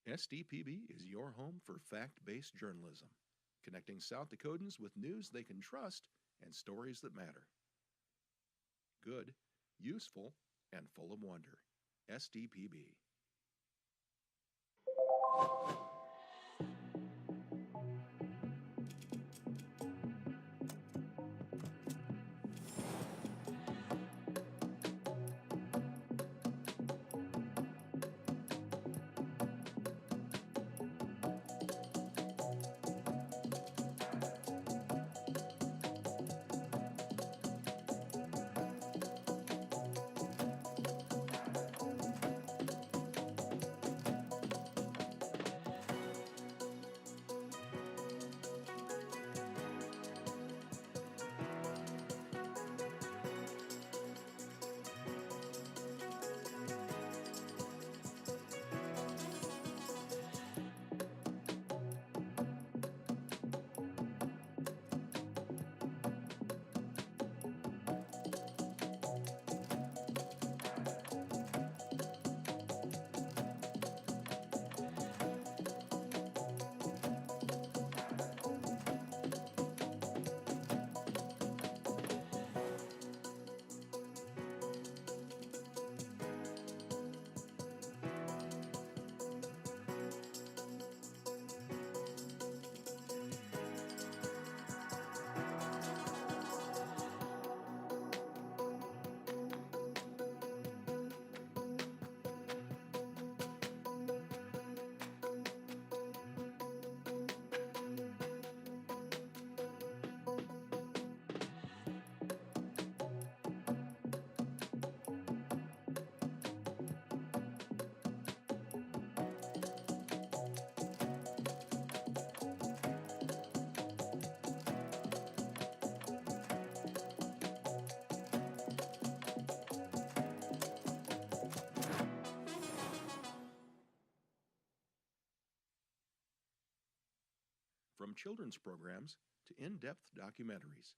SDPB is your home for fact-based journalism, connecting South Dakotans with news they can trust and stories that matter. Good, useful, and full of wonder. SDPB. from children's programs to in-depth documentaries,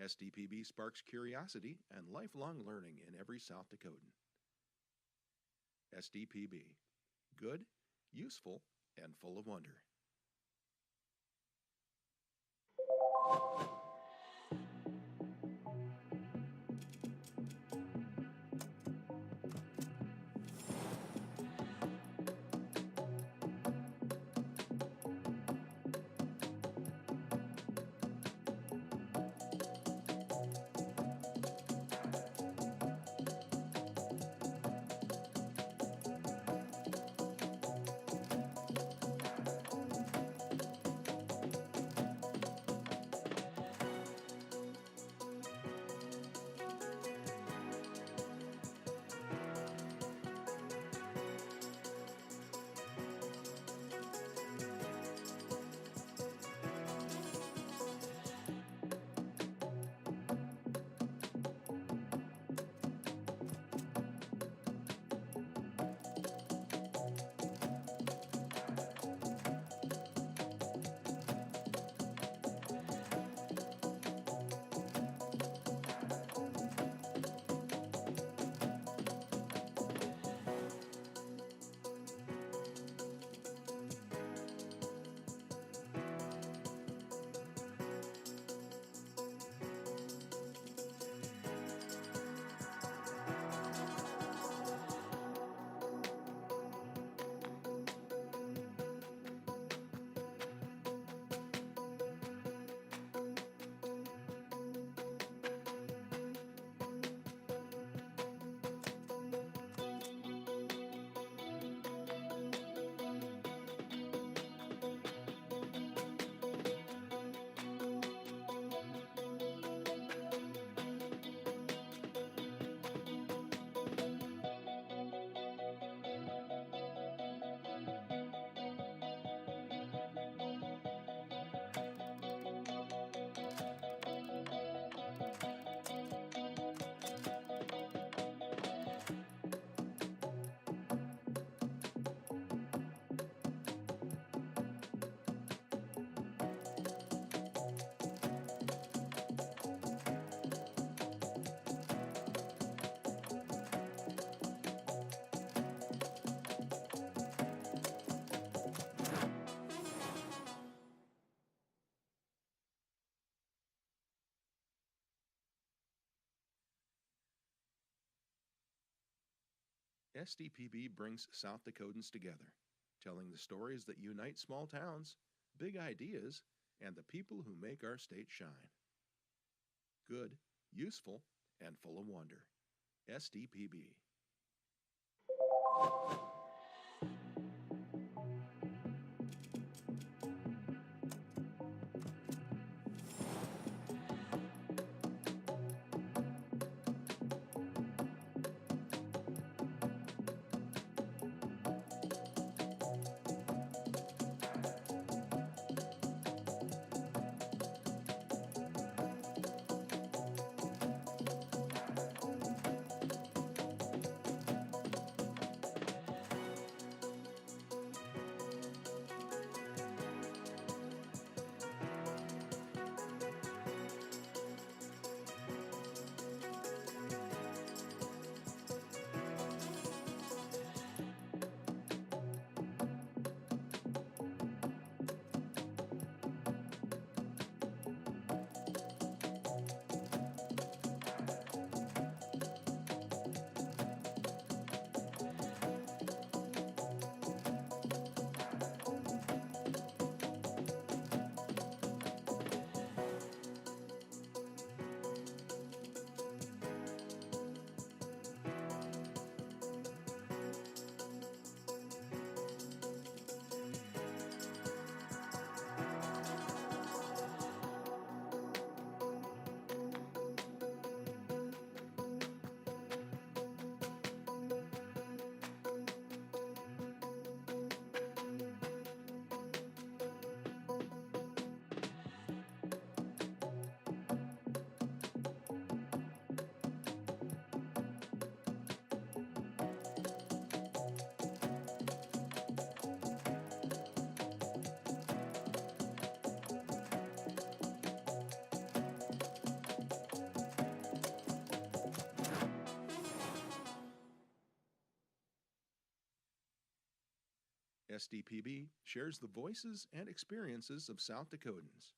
SDPB sparks curiosity and lifelong learning in every South Dakotan. SDPB. Good, useful, and full of wonder. SDPB brings South Dakotans together, telling the stories that unite small towns, big ideas, and the people who make our state shine. Good, useful, and full of wonder. SDPB. SDPB shares the voices and experiences of South Dakotans,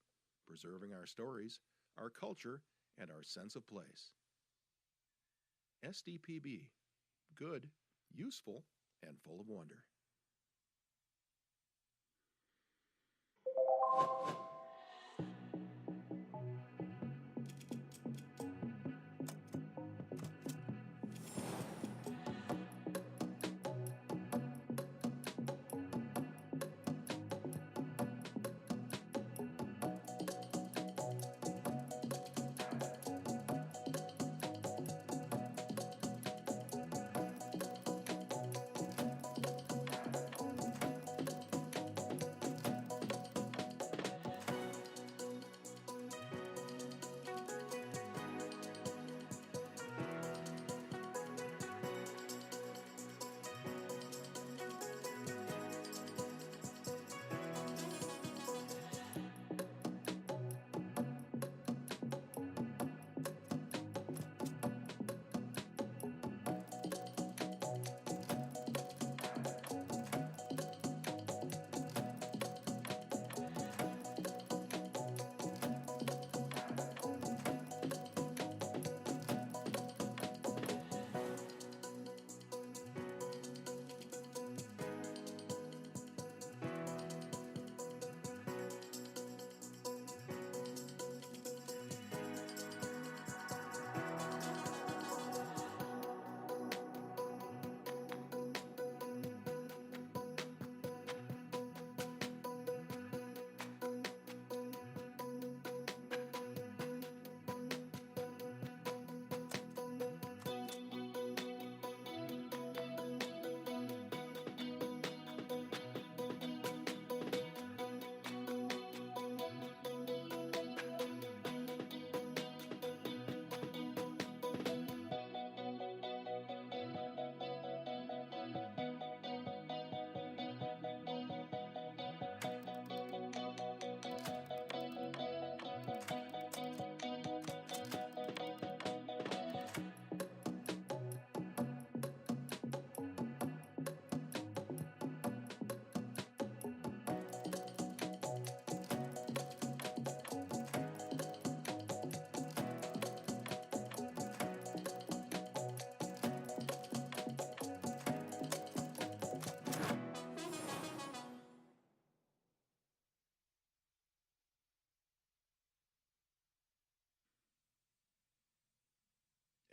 preserving our stories, our culture, and our sense of place. SDPB, good, useful, and full of wonder.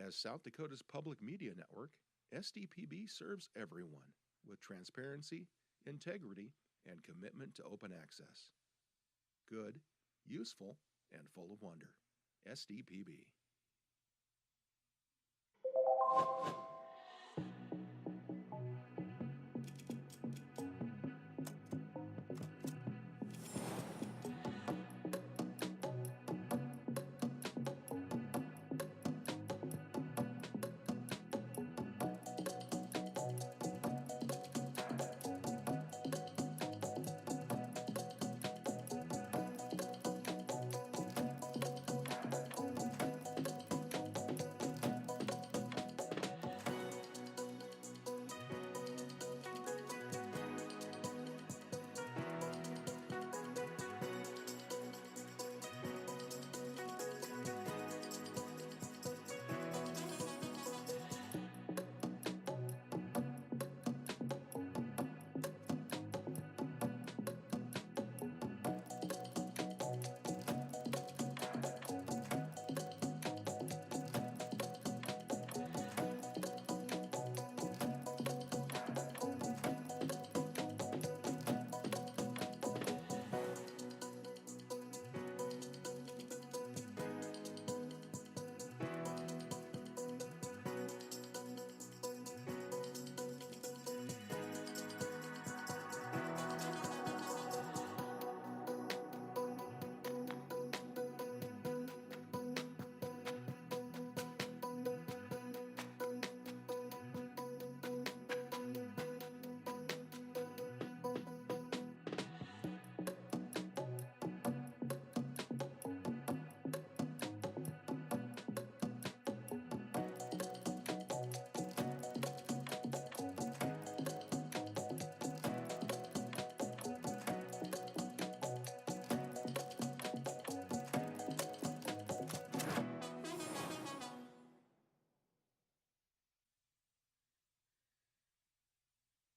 As South Dakota's public media network, SDPB serves everyone with transparency, integrity, and commitment to open access. Good, useful, and full of wonder. SDPB.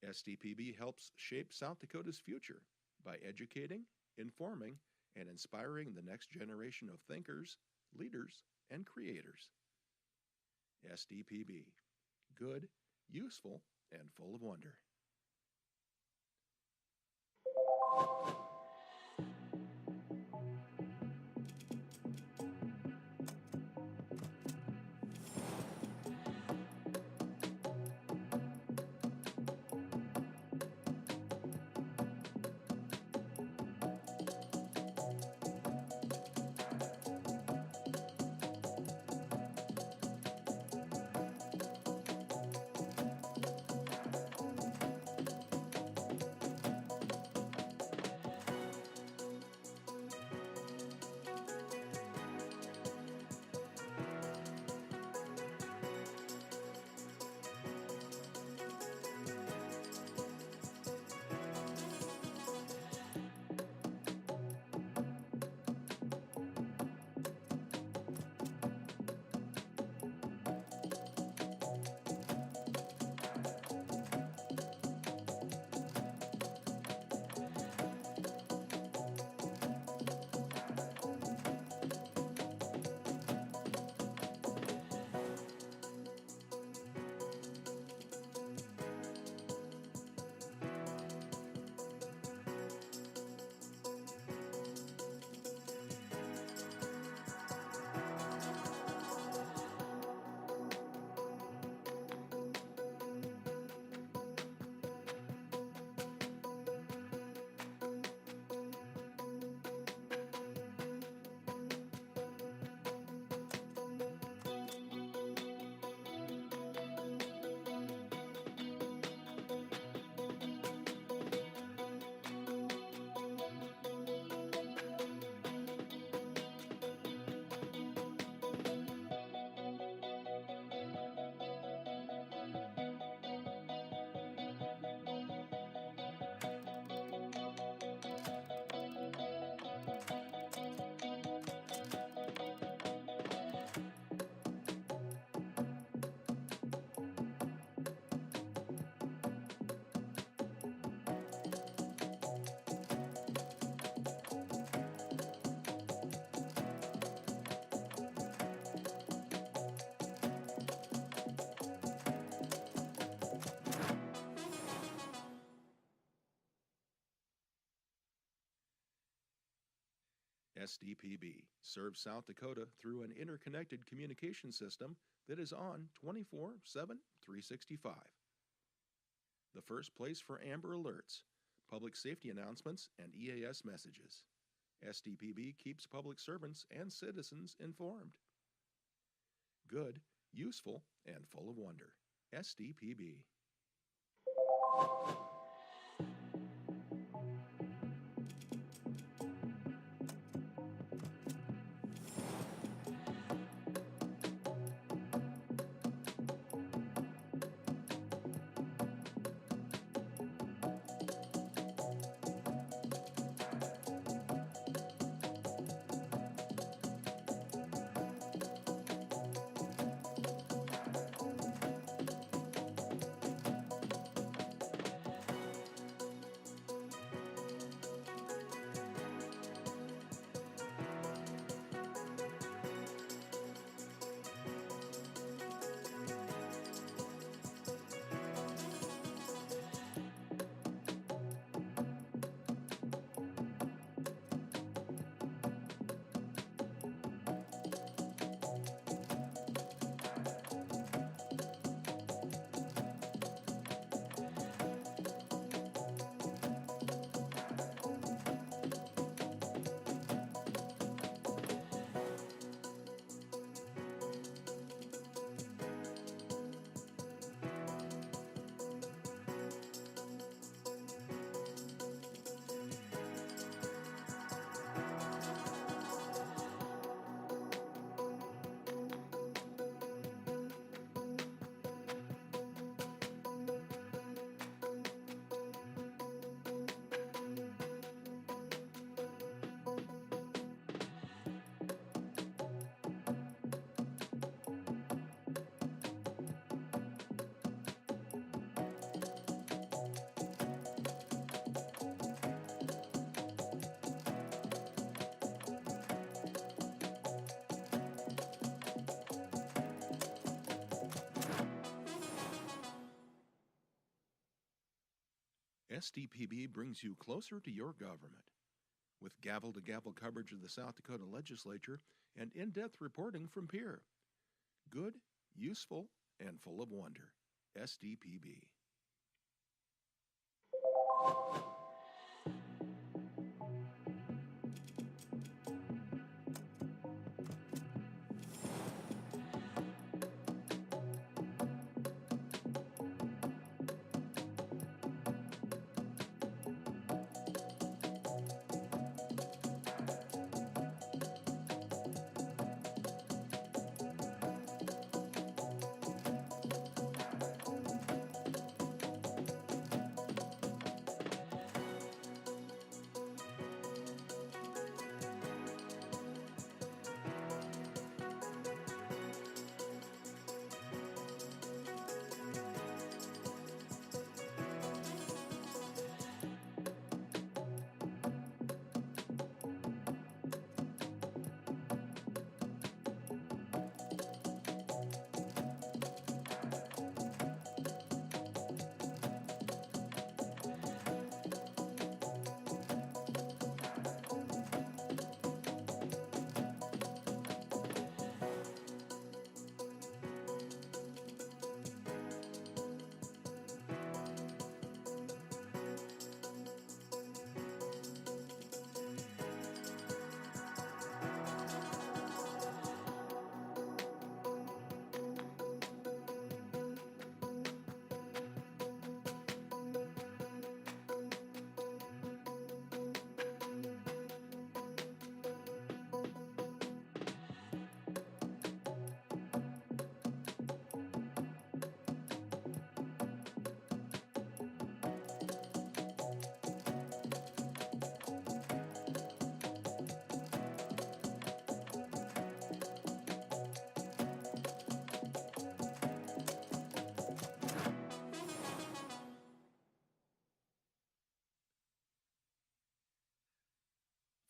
SDPB helps shape South Dakota's future by educating, informing, and inspiring the next generation of thinkers, leaders, and creators. SDPB. Good, useful, and full of wonder. SDPB serves South Dakota through an interconnected communication system that is on 24/7, 365. The first place for Amber Alerts, public safety announcements, and EAS messages. SDPB keeps public servants and citizens informed. Good, useful, and full of wonder. SDPB. SDPB brings you closer to your government. With gavel-to-gavel coverage of the South Dakota legislature and in-depth reporting from Pierre. Good, useful, and full of wonder. SDPB.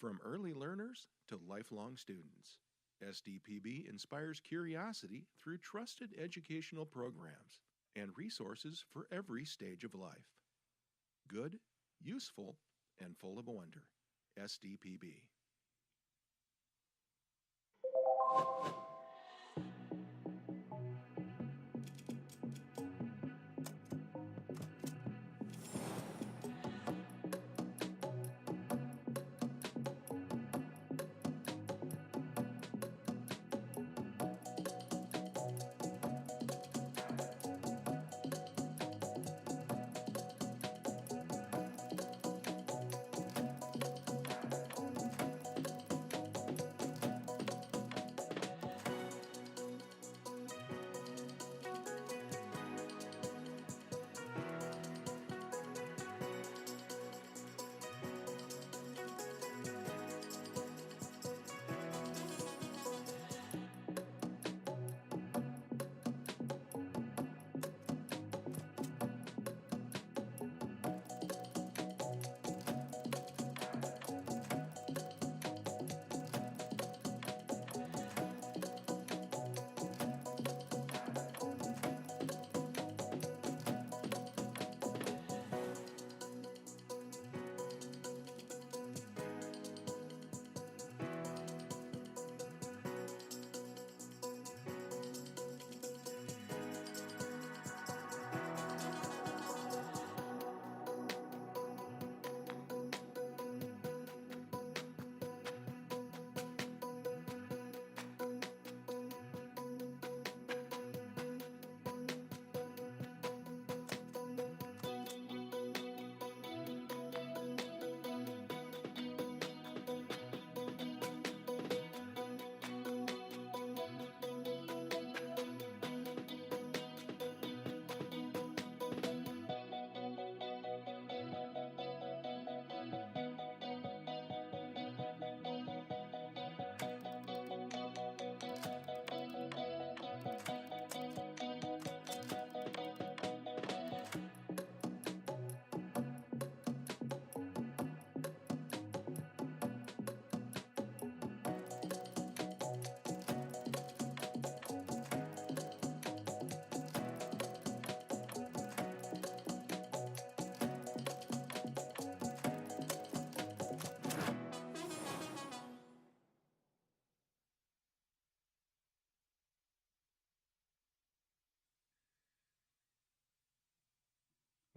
From early learners to lifelong students, SDPB inspires curiosity through trusted educational programs and resources for every stage of life. Good, useful, and full of wonder. SDPB.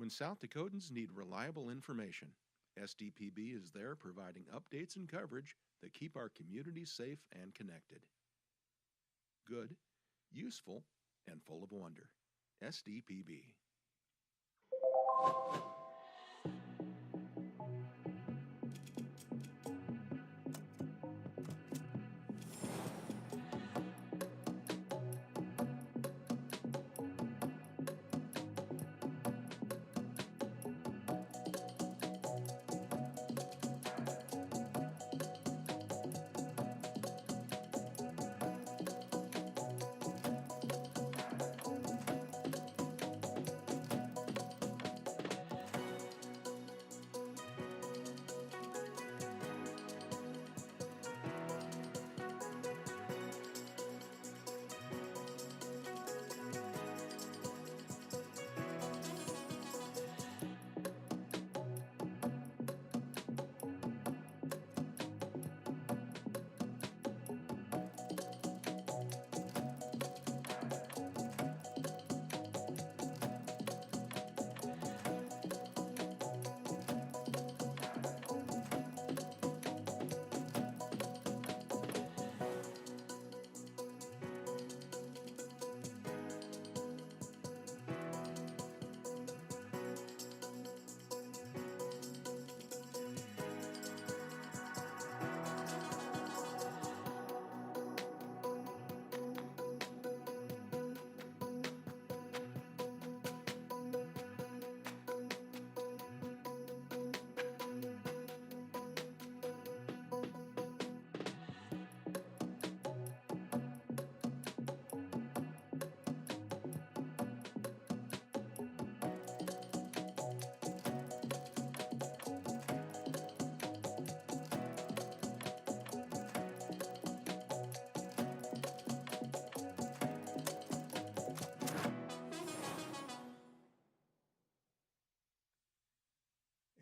When South Dakotans need reliable information, SDPB is there providing updates and coverage that keep our communities safe and connected. Good, useful, and full of wonder. SDPB.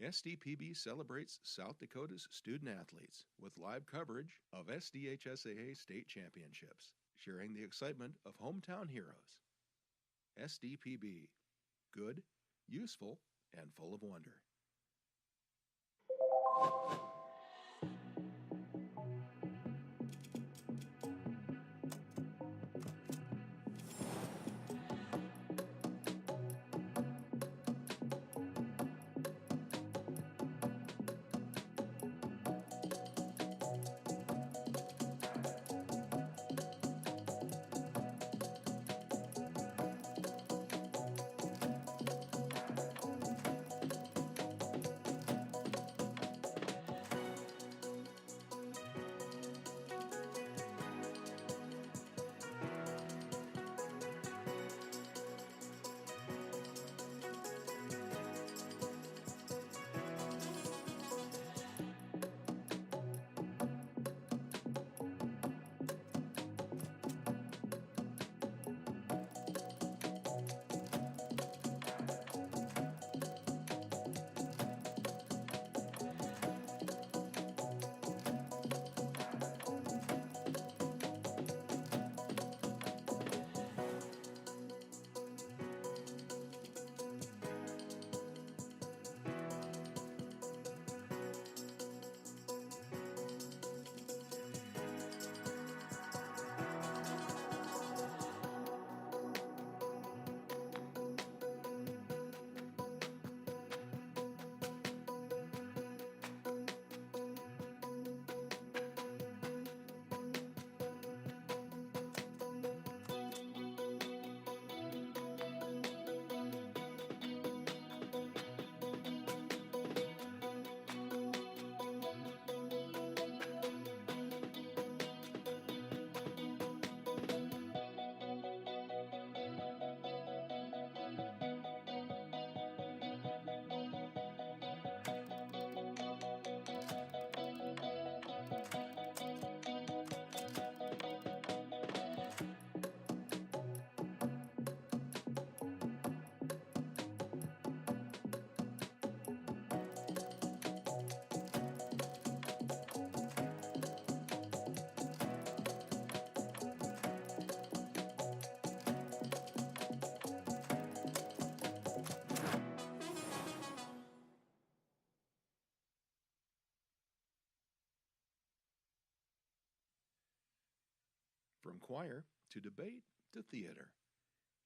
SDPB celebrates South Dakota's student athletes with live coverage of SDHSAA state championships, sharing the excitement of hometown heroes. SDPB. Good, useful, and full of wonder. From choir to debate to theater,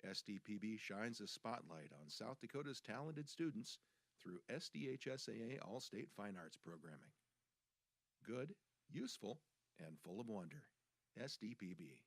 SDPB shines a spotlight on South Dakota's talented students through SDHSAA All-State Fine Arts Programming. Good, useful, and full of wonder. SDPB.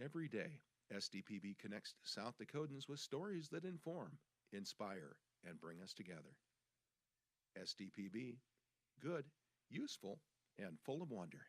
Every day, SDPB connects South Dakotans with stories that inform, inspire, and bring us together. SDPB, good, useful, and full of wonder.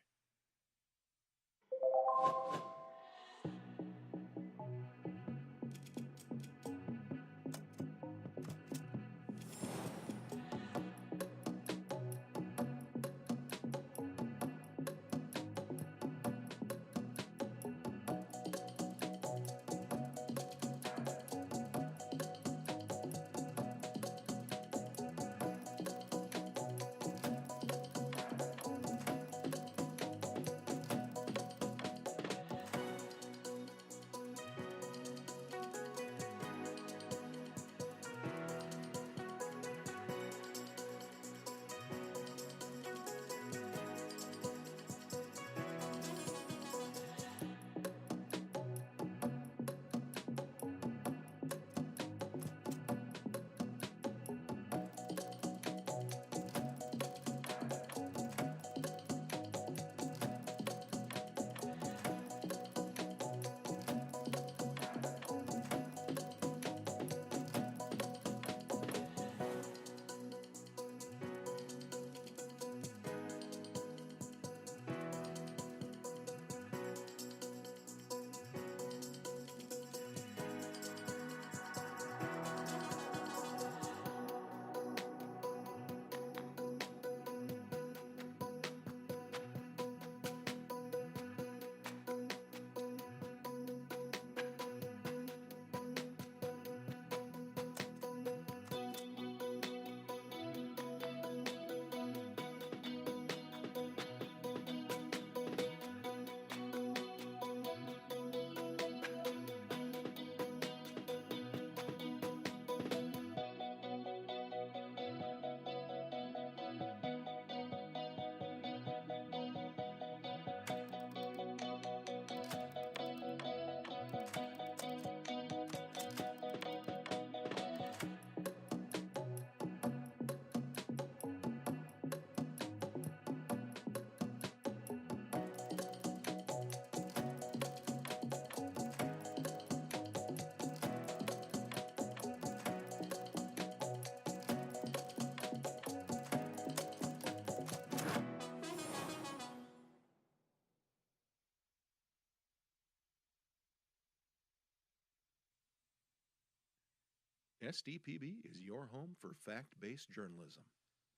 SDPB is your home for fact-based journalism,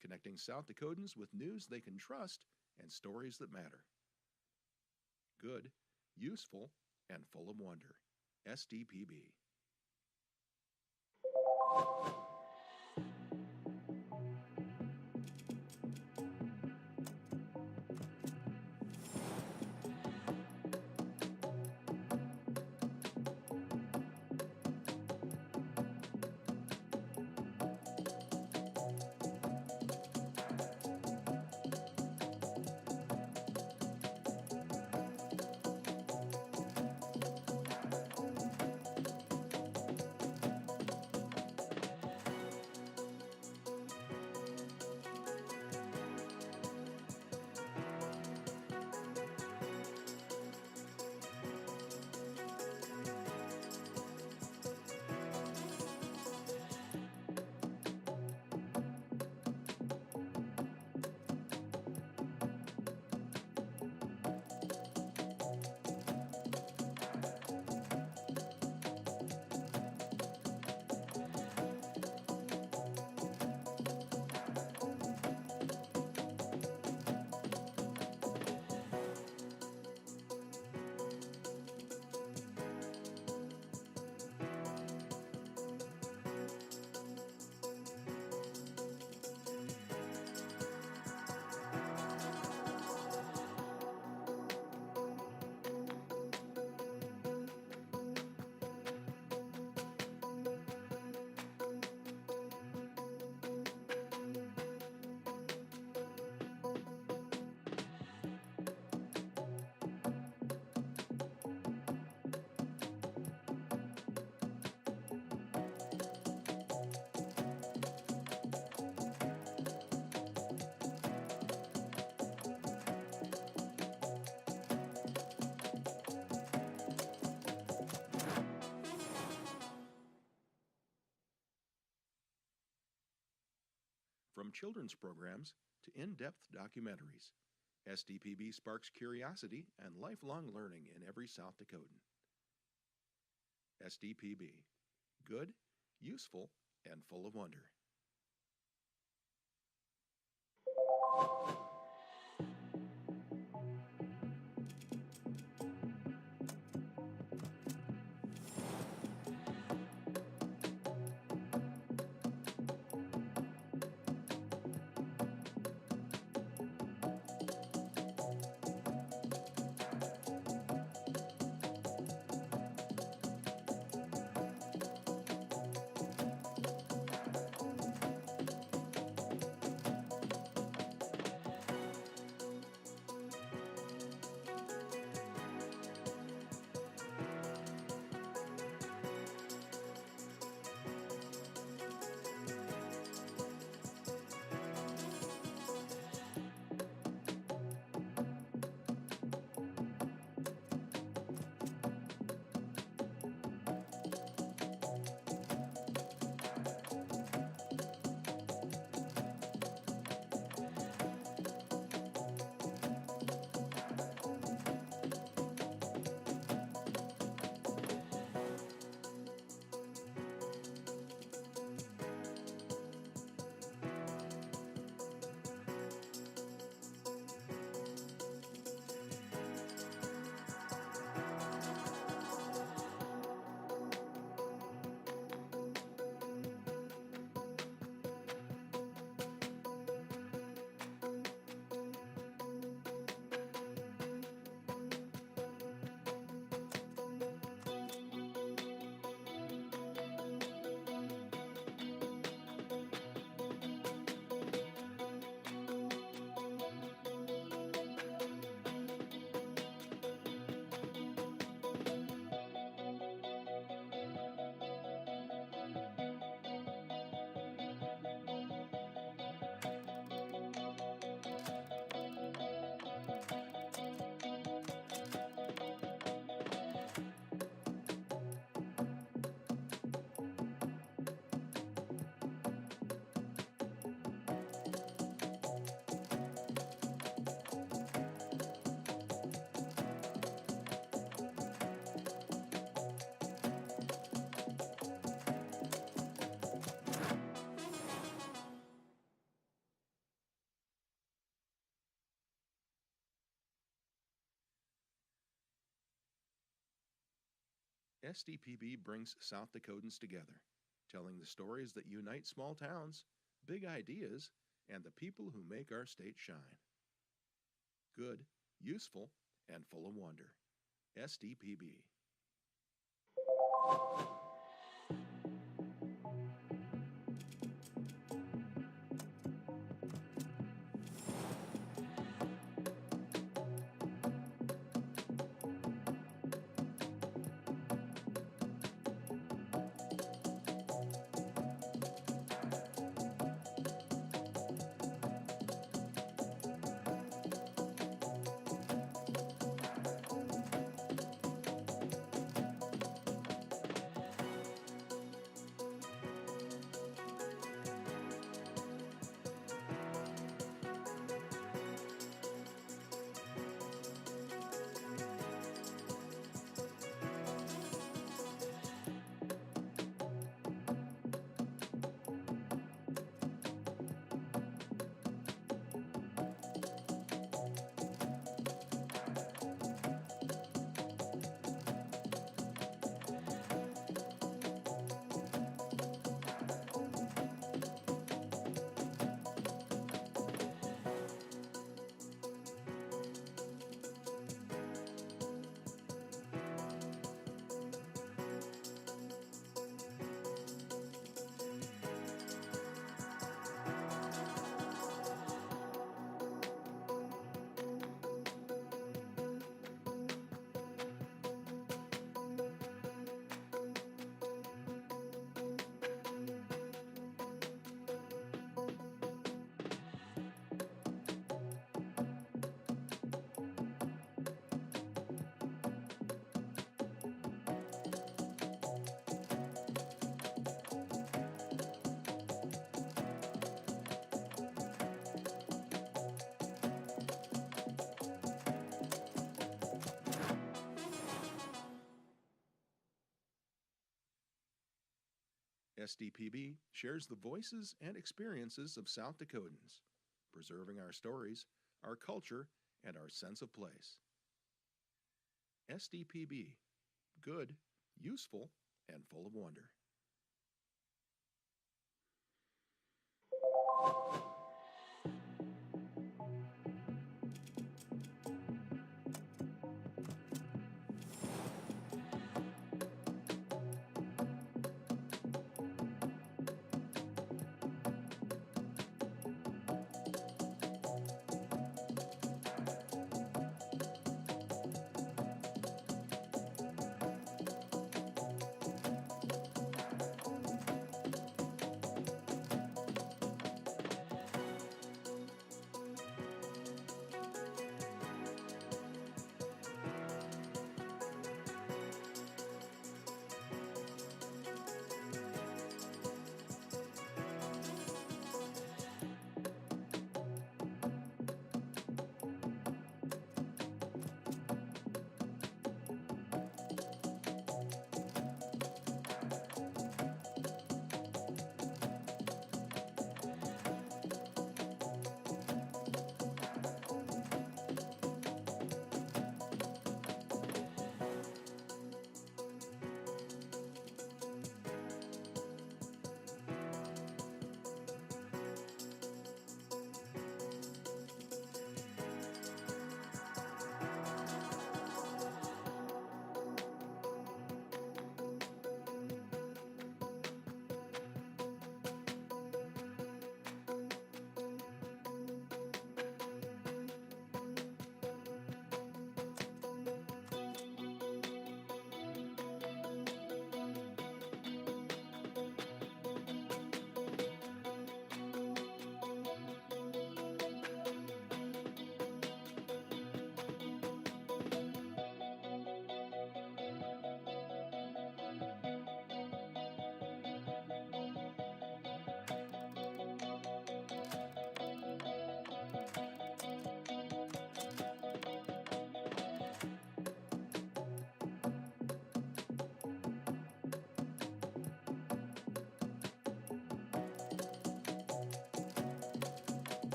connecting South Dakotans with news they can trust and stories that matter. Good, useful, and full of wonder. SDPB. From children's programs to in-depth documentaries, SDPB sparks curiosity and lifelong learning in every South Dakotan. SDPB. Good, useful, and full of wonder. SDPB brings South Dakotans together, telling the stories that unite small towns, big ideas, and the people who make our state shine. Good, useful, and full of wonder. SDPB. SDPB shares the voices and experiences of South Dakotans, preserving our stories, our culture, and our sense of place. SDPB, good, useful, and full of wonder.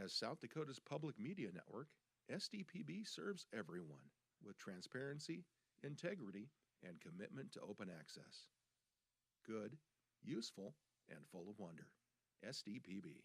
As South Dakota's public media network, SDPB serves everyone with transparency, integrity, and commitment to open access. Good, useful, and full of wonder. SDPB.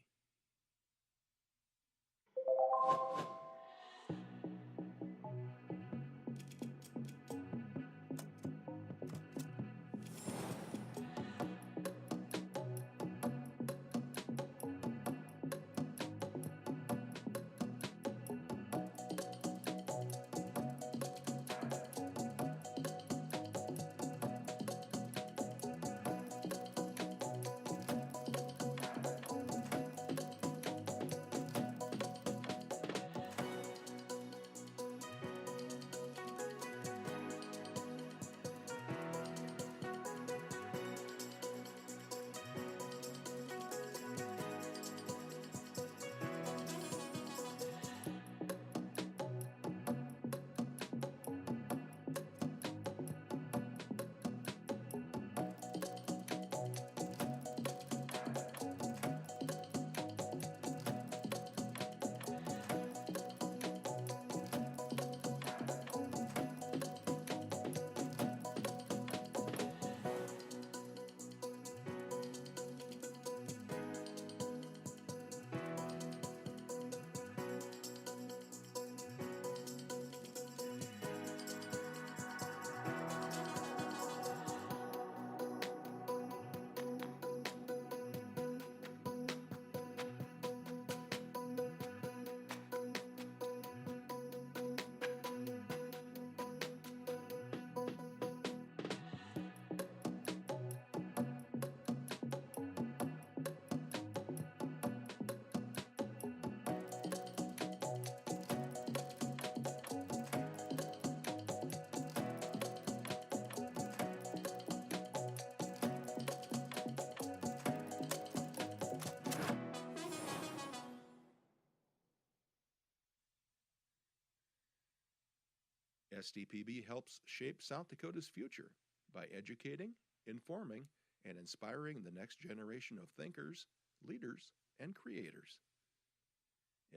SDPB helps shape South Dakota's future by educating, informing, and inspiring the next generation of thinkers, leaders, and creators.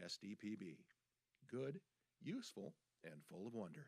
SDPB. Good, useful, and full of wonder.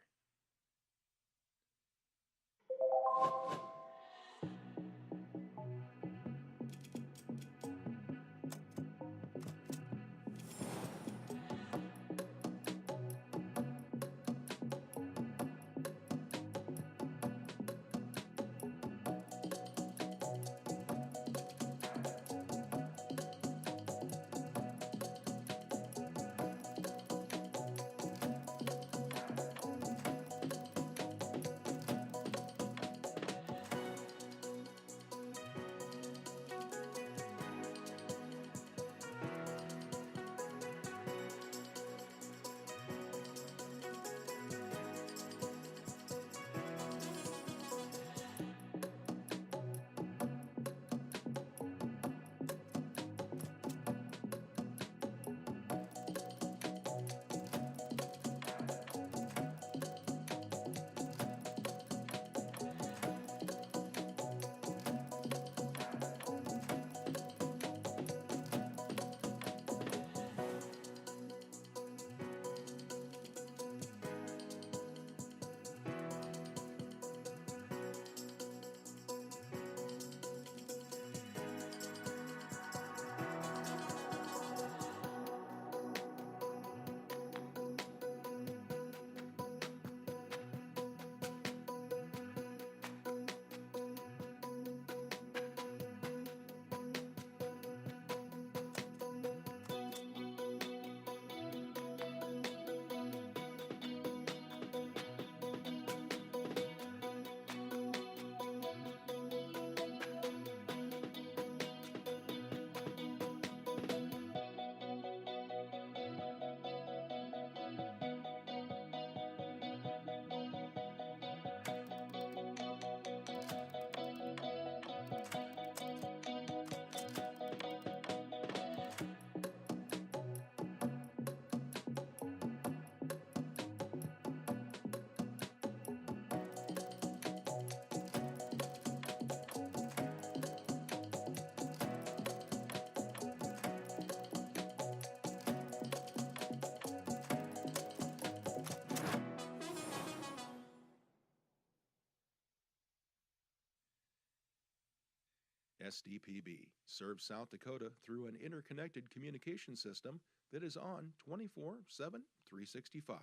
SDPB serves South Dakota through an interconnected communication system that is on 24/7, 365.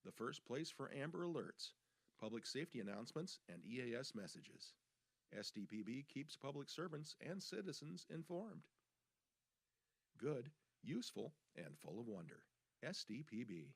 The first place for Amber Alerts, public safety announcements, and EAS messages. SDPB keeps public servants and citizens informed. Good, useful, and full of wonder. SDPB.